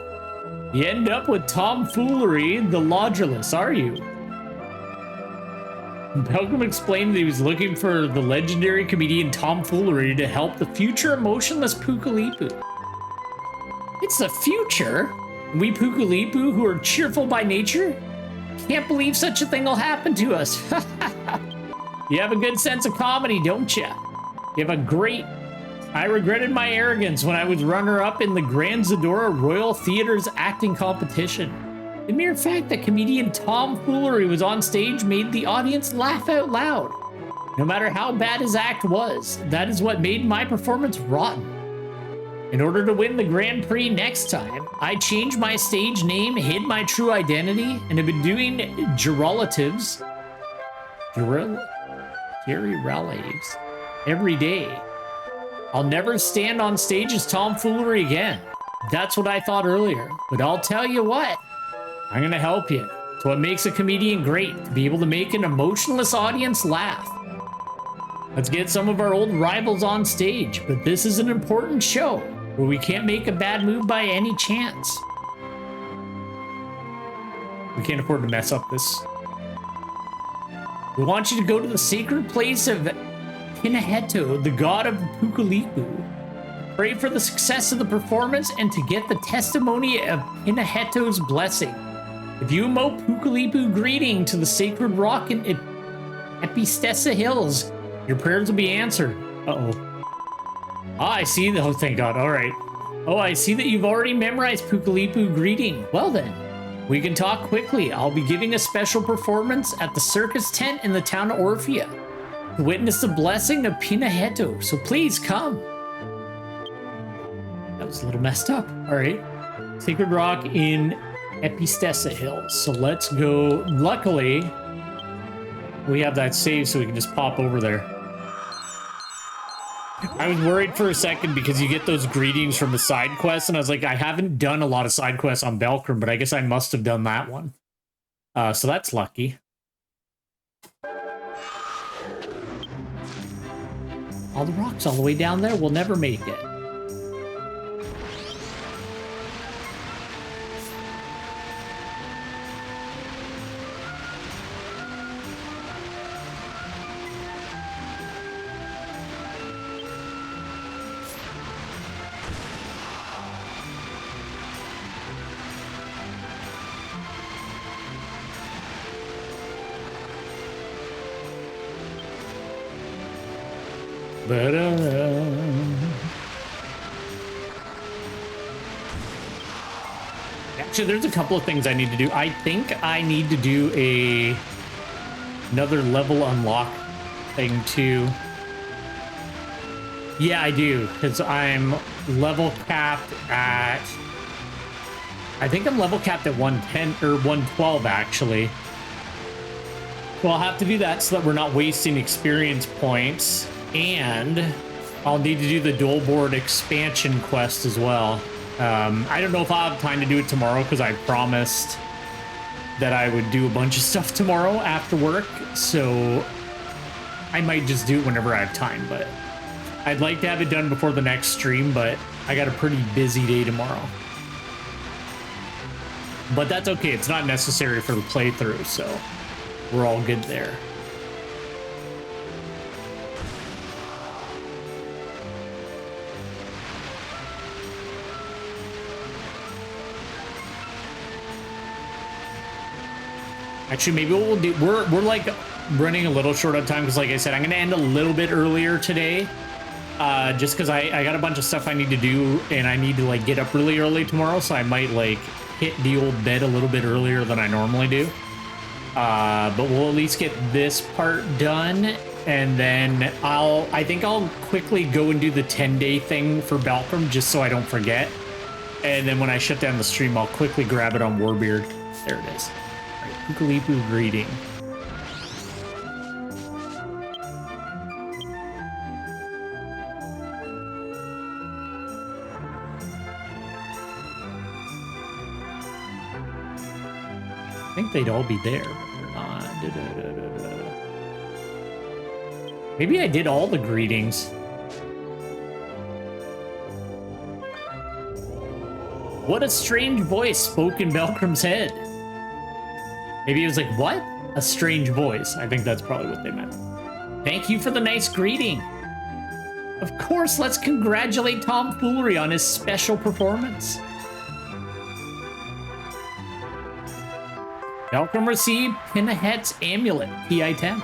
you end up with Tomfoolery the Lodgerless, are you? Pelgrim explained that he was looking for the legendary comedian Tomfoolery to help the future emotionless Pukalipu. It's the future? We Pukalipu, who are cheerful by nature? Can't believe such a thing will happen to us. You have a good sense of comedy, don't you? You have a great... I regretted my arrogance when I was runner-up in the Grand Zadora Royal Theater's acting competition. The mere fact that comedian Tomfoolery was on stage made the audience laugh out loud. No matter how bad his act was, that is what made my performance rotten. In order to win the Grand Prix next time, I changed my stage name, hid my true identity, and have been doing gerolatives. Gary Rallies every day. I'll never stand on stage as Tomfoolery again. That's what I thought earlier. But I'll tell you what, I'm gonna help you. It's what makes a comedian great, to be able to make an emotionless audience laugh. Let's get some of our old rivals on stage, but this is an important show where we can't make a bad move by any chance. We can't afford to mess up this. We want you to go to the sacred place of Pinaheto, the god of Pukalipu. Pray for the success of the performance and to get the testimony of Pinaheto's blessing. If you emote Pukalipu greeting to the sacred rock in Epistessa Hills, your prayers will be answered. Uh-oh. Ah, I see. Oh, thank God. All right. Oh, I see that you've already memorized Pukalipu greeting. Well then. We can talk quickly. I'll be giving a special performance at the circus tent in the town of Orphea. to witness the blessing of Pinaheto, so please come. That was a little messed up. All right. Sacred Rock in Epistessa Hills. So let's go. Luckily, we have that save so we can just pop over there. I was worried for a second because you get those greetings from the side quests, and I was like, I haven't done a lot of side quests on Belkrim, but I guess I must have done that one. So that's lucky. All the rocks all the way down there, we'll never make it. Actually, there's a couple of things I need to do. I think I need to do another level unlock thing too. Yeah, I do, because I'm level capped at... I think I'm level capped at 110 or 112 actually. So I'll have to do that so that we're not wasting experience points. And I'll need to do the dual board expansion quest as well. I don't know if I'll have time to do it tomorrow because I promised that I would do a bunch of stuff tomorrow after work. So I might just do it whenever I have time. But I'd like to have it done before the next stream, but I got a pretty busy day tomorrow. But that's okay. It's not necessary for the playthrough, so we're all good there. Actually, maybe what we'll do, we're like running a little short on time because, like I said, I'm going to end a little bit earlier today. Just because I got a bunch of stuff I need to do and I need to like get up really early tomorrow, so I might like hit the old bed a little bit earlier than I normally do. But we'll at least get this part done, and then I think I'll quickly go and do the 10-day thing for Belkrim just so I don't forget. And then when I shut down the stream, I'll quickly grab it on Warbeard. There it is. All right, Pukalipu greeting. I think they'd all be there, but they're not. Maybe I did all the greetings. What a strange voice spoke in Belkrim's head. Maybe it was like, what? A strange voice. I think that's probably what they meant. Thank you for the nice greeting. Of course, let's congratulate Tomfoolery on his special performance. Belkrim received Pinahet's amulet, PI-10.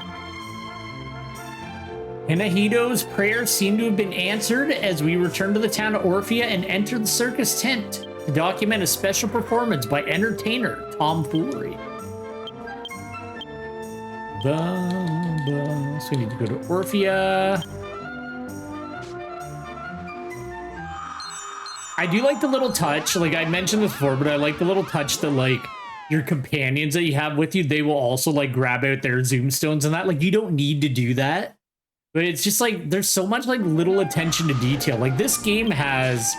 Pinahito's prayers seem to have been answered as we return to the town of Orphea and enter the circus tent to document a special performance by entertainer Tomfoolery. So we need to go to Orphea. I do like the little touch, like I mentioned this before, but I like the little touch that like your companions that you have with you, they will also like grab out their zoom stones and that. Like you don't need to do that, but it's just like there's so much like little attention to detail. Like this game has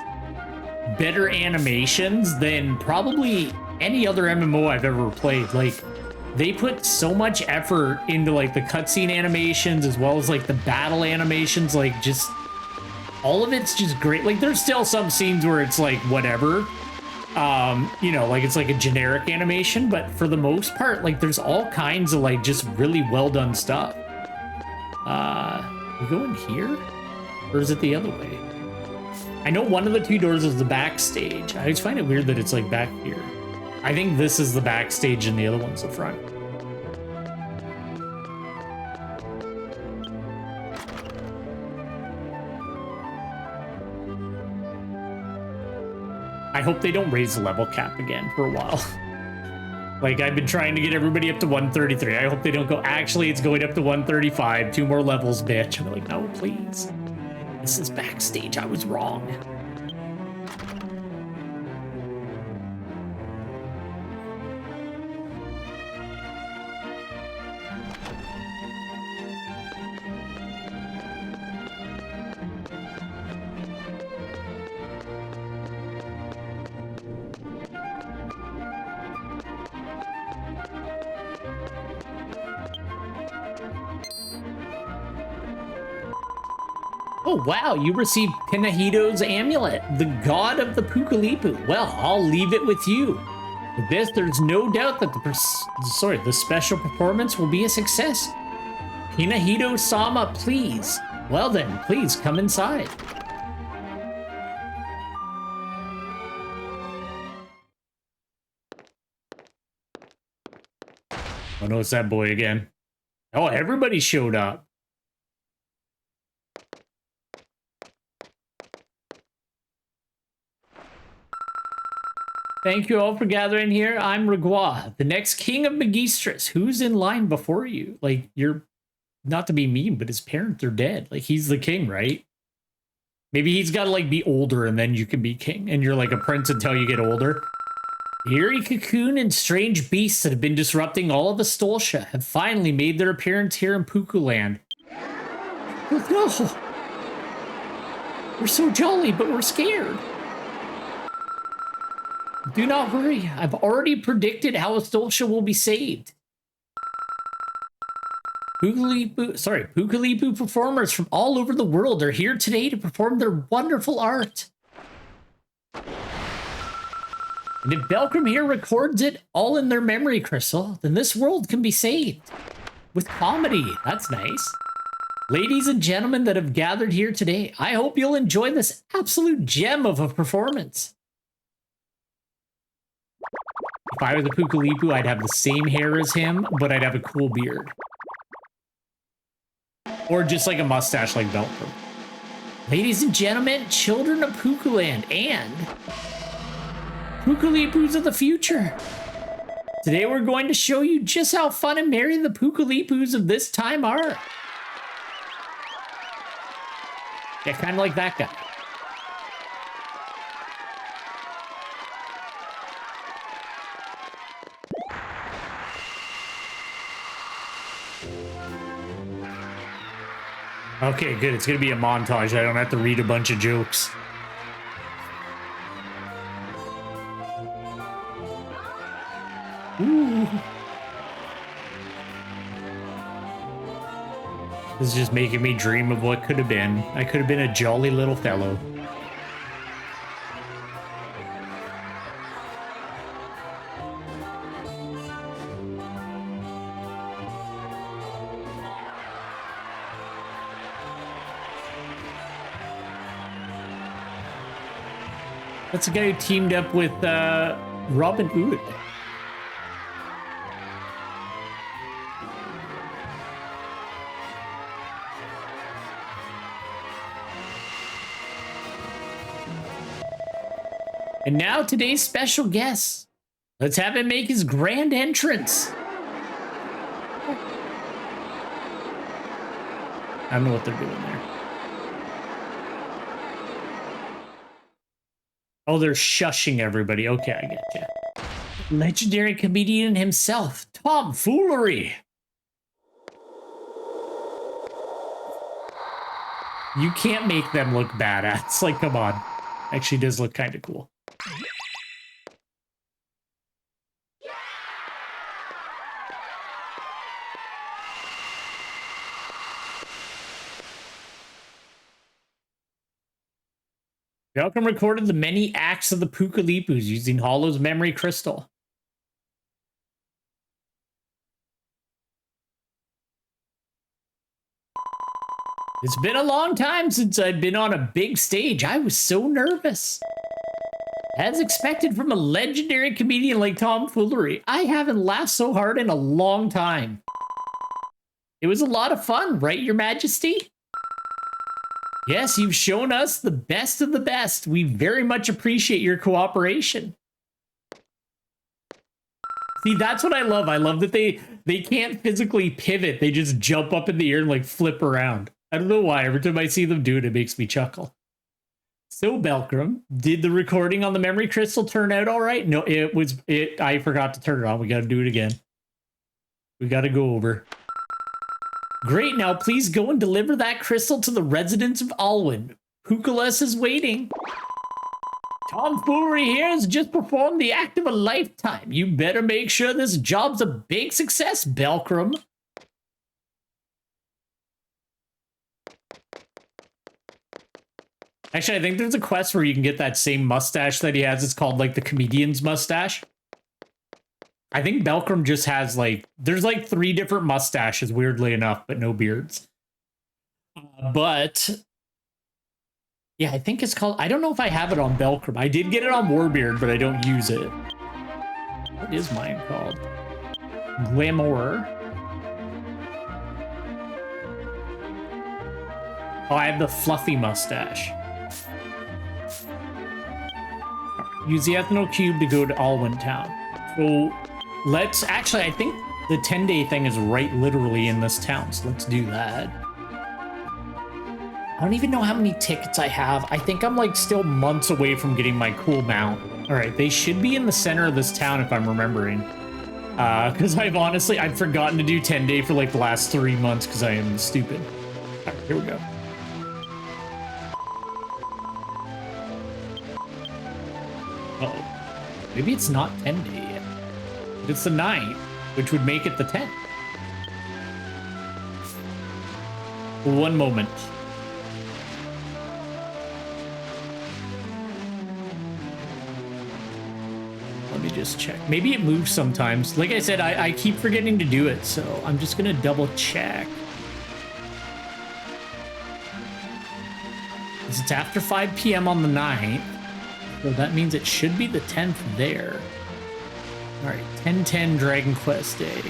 better animations than probably any other MMO I've ever played. Like they put so much effort into like the cutscene animations as well as like the battle animations. Like just all of it's just great. Like there's still some scenes where it's like whatever. You know, like it's like a generic animation, but for the most part, like there's all kinds of like just really well done stuff. We go in here, or is it the other way? I know one of the two doors is the backstage. I just find it weird that it's like back here. I think this is the backstage and the other one's the front. I hope they don't raise the level cap again for a while. Like, I've been trying to get everybody up to 133. I hope they don't go, actually, it's going up to 135. 2 more levels, bitch. I'm like, no, please. This is backstage. I was wrong. Oh, wow, you received Pinahito's amulet, the god of the Pukalipu. Well, I'll leave it with you. With this, there's no doubt that the special performance will be a success. Pinahito-sama, please. Well then, please come inside. Oh no, it's that boy again. Oh, everybody showed up. Thank you all for gathering here. I'm Regua, the next king of Magistris. Who's in line before you? Like, you're, not to be mean, but his parents are dead. Like, he's the king, right? Maybe he's got to, like, be older and then you can be king. And you're like a prince until you get older. The eerie cocoon and strange beasts that have been disrupting all of Astoltia have finally made their appearance here in Pukuland. No! We're so jolly, but we're scared. Do not worry, I've already predicted how Astoltia will be saved. Pukalipu performers from all over the world are here today to perform their wonderful art. And if Belcrum here records it all in their memory crystal, then this world can be saved. With comedy, that's nice. Ladies and gentlemen that have gathered here today, I hope you'll enjoy this absolute gem of a performance. If I was a Pukalipu, I'd have the same hair as him, but I'd have a cool beard. Or just like a mustache like Belcrum. Ladies and gentlemen, children of Pukuland and Pukalipus of the future. Today we're going to show you just how fun and merry the Pukalipus of this time are. Yeah, kind of like that guy. Okay, good. It's going to be a montage. I don't have to read a bunch of jokes. Ooh. This is just making me dream of what could have been. I could have been a jolly little fellow. That's the guy who teamed up with Robin Hood. And now today's special guest. Let's have him make his grand entrance. I don't know what they're doing there. Oh, they're shushing everybody. Okay, I get you. Legendary comedian himself, Tom Foolery. You can't make them look badass. Like, come on. Actually does look kind of cool. Belcrum recorded the many acts of the Pukalipus using Hollow's memory crystal. It's been a long time since I've been on a big stage. I was so nervous. As expected from a legendary comedian like Tom Foolery, I haven't laughed so hard in a long time. It was a lot of fun, right, Your Majesty? Yes, you've shown us the best of the best. We very much appreciate your cooperation. See, that's what I love. I love that they can't physically pivot. They just jump up in the air and like flip around. I don't know why. Every time I see them do it, it makes me chuckle. So Belkram, did the recording on the memory crystal turn out all right? No, I forgot to turn it on. We got to do it again. We got to go over. Great. Now please go and deliver that crystal to the residents of Alweyn. Pukalas is waiting. Tomfoolery here has just performed the act of a lifetime. You better make sure this job's a big success, Belkram. Actually, I think there's a quest where you can get that same mustache that he has. It's called like the comedian's mustache. I think Belkram just has like, there's like 3 different mustaches, weirdly enough, but no beards. But yeah, I think it's called, I don't know if I have it on Belkram. I did get it on Warbeard, but I don't use it. What is mine called? Glamour. Oh, I have the fluffy mustache. Use the ethanol cube to go to Alweyn Town. So let's actually, I think the 10-day thing is right literally in this town. So let's do that. I don't even know how many tickets I have. I think I'm like still months away from getting my cool mount. All right, they should be in the center of this town if I'm remembering. Because I've forgotten to do 10-day for like the last 3 months because I am stupid. All right, here we go. Uh-oh. Maybe it's not 10-day yet. But it's the 9th, which would make it the 10th. One moment. Let me just check. Maybe it moves sometimes. Like I said, I keep forgetting to do it, so I'm just gonna double check. Because it's after 5 p.m. on the 9th. So that means it should be the 10th there. All right, 10/10 Dragon Quest Day.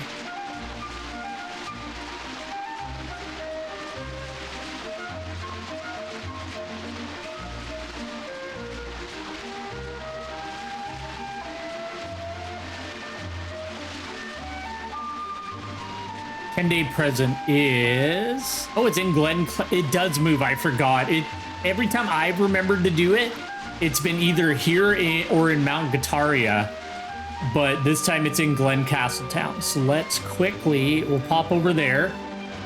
Day present is, oh, it's in Glen. It does move. I forgot it. Every time I've remembered to do it, it's been either here or in Mount Gataria, but this time it's in Glen Castletown. So let's quickly, we'll pop over there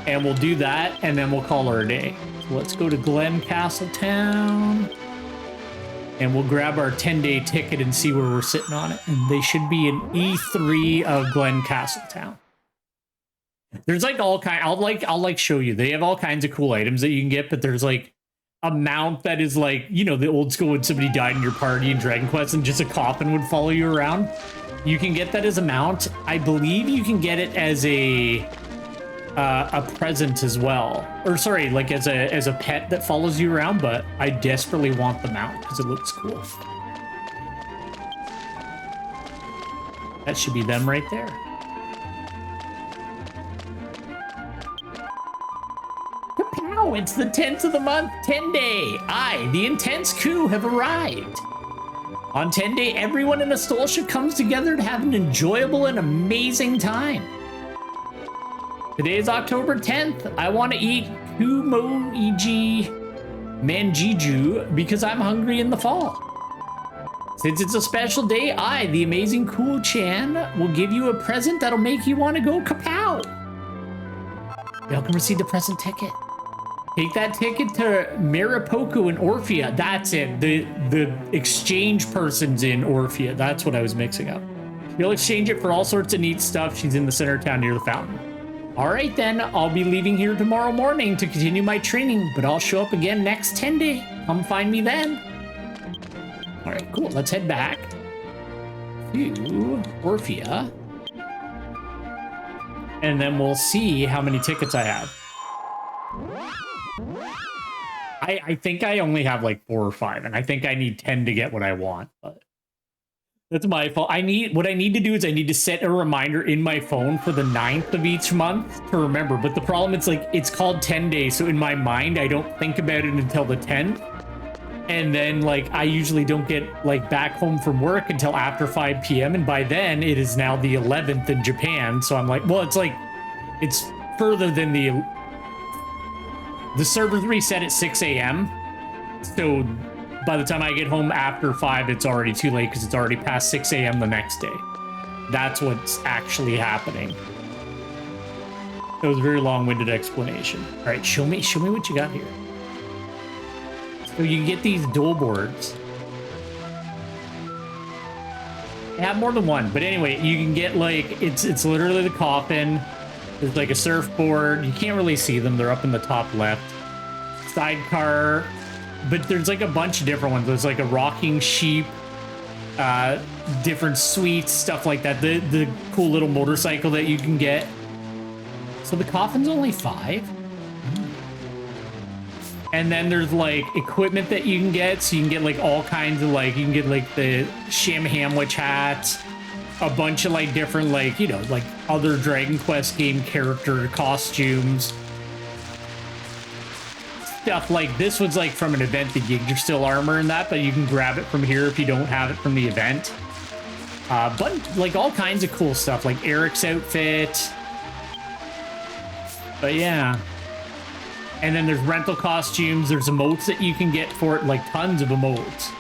and we'll do that, and then we'll call our day. So let's go to Glen Castletown and we'll grab our 10-day ticket and see where we're sitting on it. And they should be in E3 of Glen Castletown. There's like all kind. I'll like show you. They have all kinds of cool items that you can get, but there's like a mount that is like, you know, the old school when somebody died in your party in Dragon Quest and just a coffin would follow you around. You can get that as a mount. I believe you can get it as a present as well, or sorry, like as a pet that follows you around. But I desperately want the mount because it looks cool. That should be them right there. Kapow! It's the 10th of the month, 10-day. I, the Intense Coup, have arrived. On 10-day, everyone in Astolfia comes together to have an enjoyable and amazing time. Today is October 10th. I want to eat Kumoiji Manjiju because I'm hungry in the fall. Since it's a special day, I, the amazing Cool Chan, will give you a present that'll make you want to go kapow. Y'all can receive the present ticket. Take that ticket to Maripoku in Orphea. That's it. The exchange person's in Orphea. That's what I was mixing up. You'll exchange it for all sorts of neat stuff. She's in the center of town near the fountain. All right, then. I'll be leaving here tomorrow morning to continue my training, but I'll show up again next 10-day. Come find me then. All right, cool. Let's head back to Orphea. And then we'll see how many tickets I have. I think I only have like 4 or 5, and I think I need 10 to get what I want, but that's my fault. What I need to do is I need to set a reminder in my phone for the 9th of each month to remember. But the problem is like it's called 10 days, so in my mind I don't think about it until the 10th. And then like I usually don't get like back home from work until after 5 p.m. and by then it is now the 11th in Japan. So I'm like, well, it's further than the servers reset at 6 a.m. So by the time I get home after 5, it's already too late because it's already past 6 a.m. the next day. That's what's actually happening. That was a very long-winded explanation. All right, show me what you got here. So you get these dual boards. They have more than one, but anyway, you can get like it's literally the coffin. There's like a surfboard. You can't really see them. They're up in the top left. Sidecar, but there's like a bunch of different ones. There's like a rocking sheep, different suites, stuff like that. The cool little motorcycle that you can get. So the coffin's only 5. And then there's like equipment that you can get. So you can get like all kinds of like, you can get like the Shim Hamwich hats, a bunch of like different like, you know, like other Dragon Quest game character costumes. Stuff like this was like from an event that you get your still armor and that, but you can grab it from here if you don't have it from the event. But like all kinds of cool stuff like Eric's outfit. But yeah. And then there's rental costumes. There's emotes that you can get for it, like tons of emotes.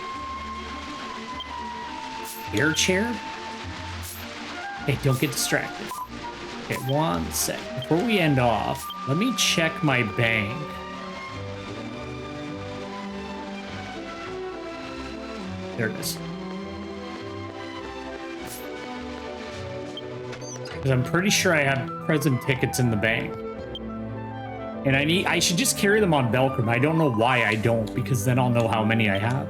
Air chair? Hey, don't get distracted. Okay, one sec. Before we end off, let me check my bank. There it is. Because I'm pretty sure I have present tickets in the bank. And I should just carry them on Belcrum. I don't know why I don't, because then I'll know how many I have.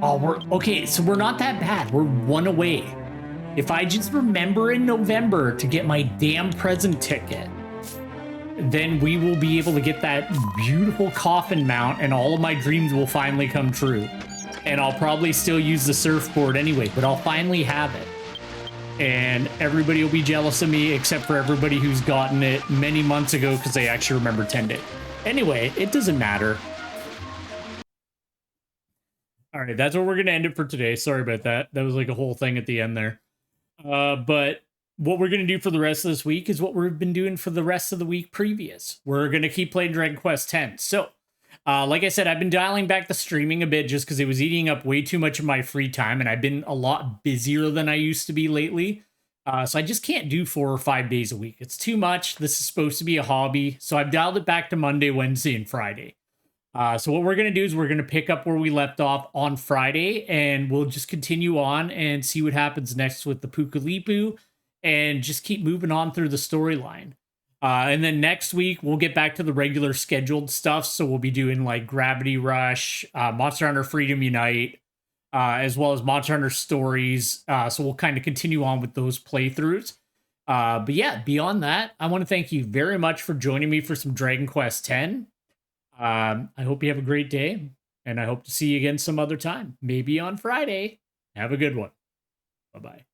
Oh, okay, so we're not that bad. We're 1 away. If I just remember in November to get my damn present ticket, then we will be able to get that beautiful coffin mount and all of my dreams will finally come true. And I'll probably still use the surfboard anyway, but I'll finally have it. And everybody will be jealous of me, except for everybody who's gotten it many months ago because they actually remember 10 days. Anyway, it doesn't matter. All right, that's where we're going to end it for today. Sorry about that. That was like a whole thing at the end there. But what we're going to do for the rest of this week is what we've been doing for the rest of the week previous. We're going to keep playing Dragon Quest X. So, like I said, I've been dialing back the streaming a bit just because it was eating up way too much of my free time, and I've been a lot busier than I used to be lately. So I just can't do 4 or 5 days a week. It's too much. This is supposed to be a hobby. So I've dialed it back to Monday, Wednesday, and Friday. So what we're going to do is we're going to pick up where we left off on Friday, and we'll just continue on and see what happens next with the Pukalipu and just keep moving on through the storyline. And then next week, we'll get back to the regular scheduled stuff. So we'll be doing like Gravity Rush, Monster Hunter Freedom Unite, as well as Monster Hunter Stories. So we'll kind of continue on with those playthroughs. But yeah, beyond that, I want to thank you very much for joining me for some Dragon Quest X. I hope you have a great day, and I hope to see you again some other time, maybe on Friday. Have a good one. Bye-bye.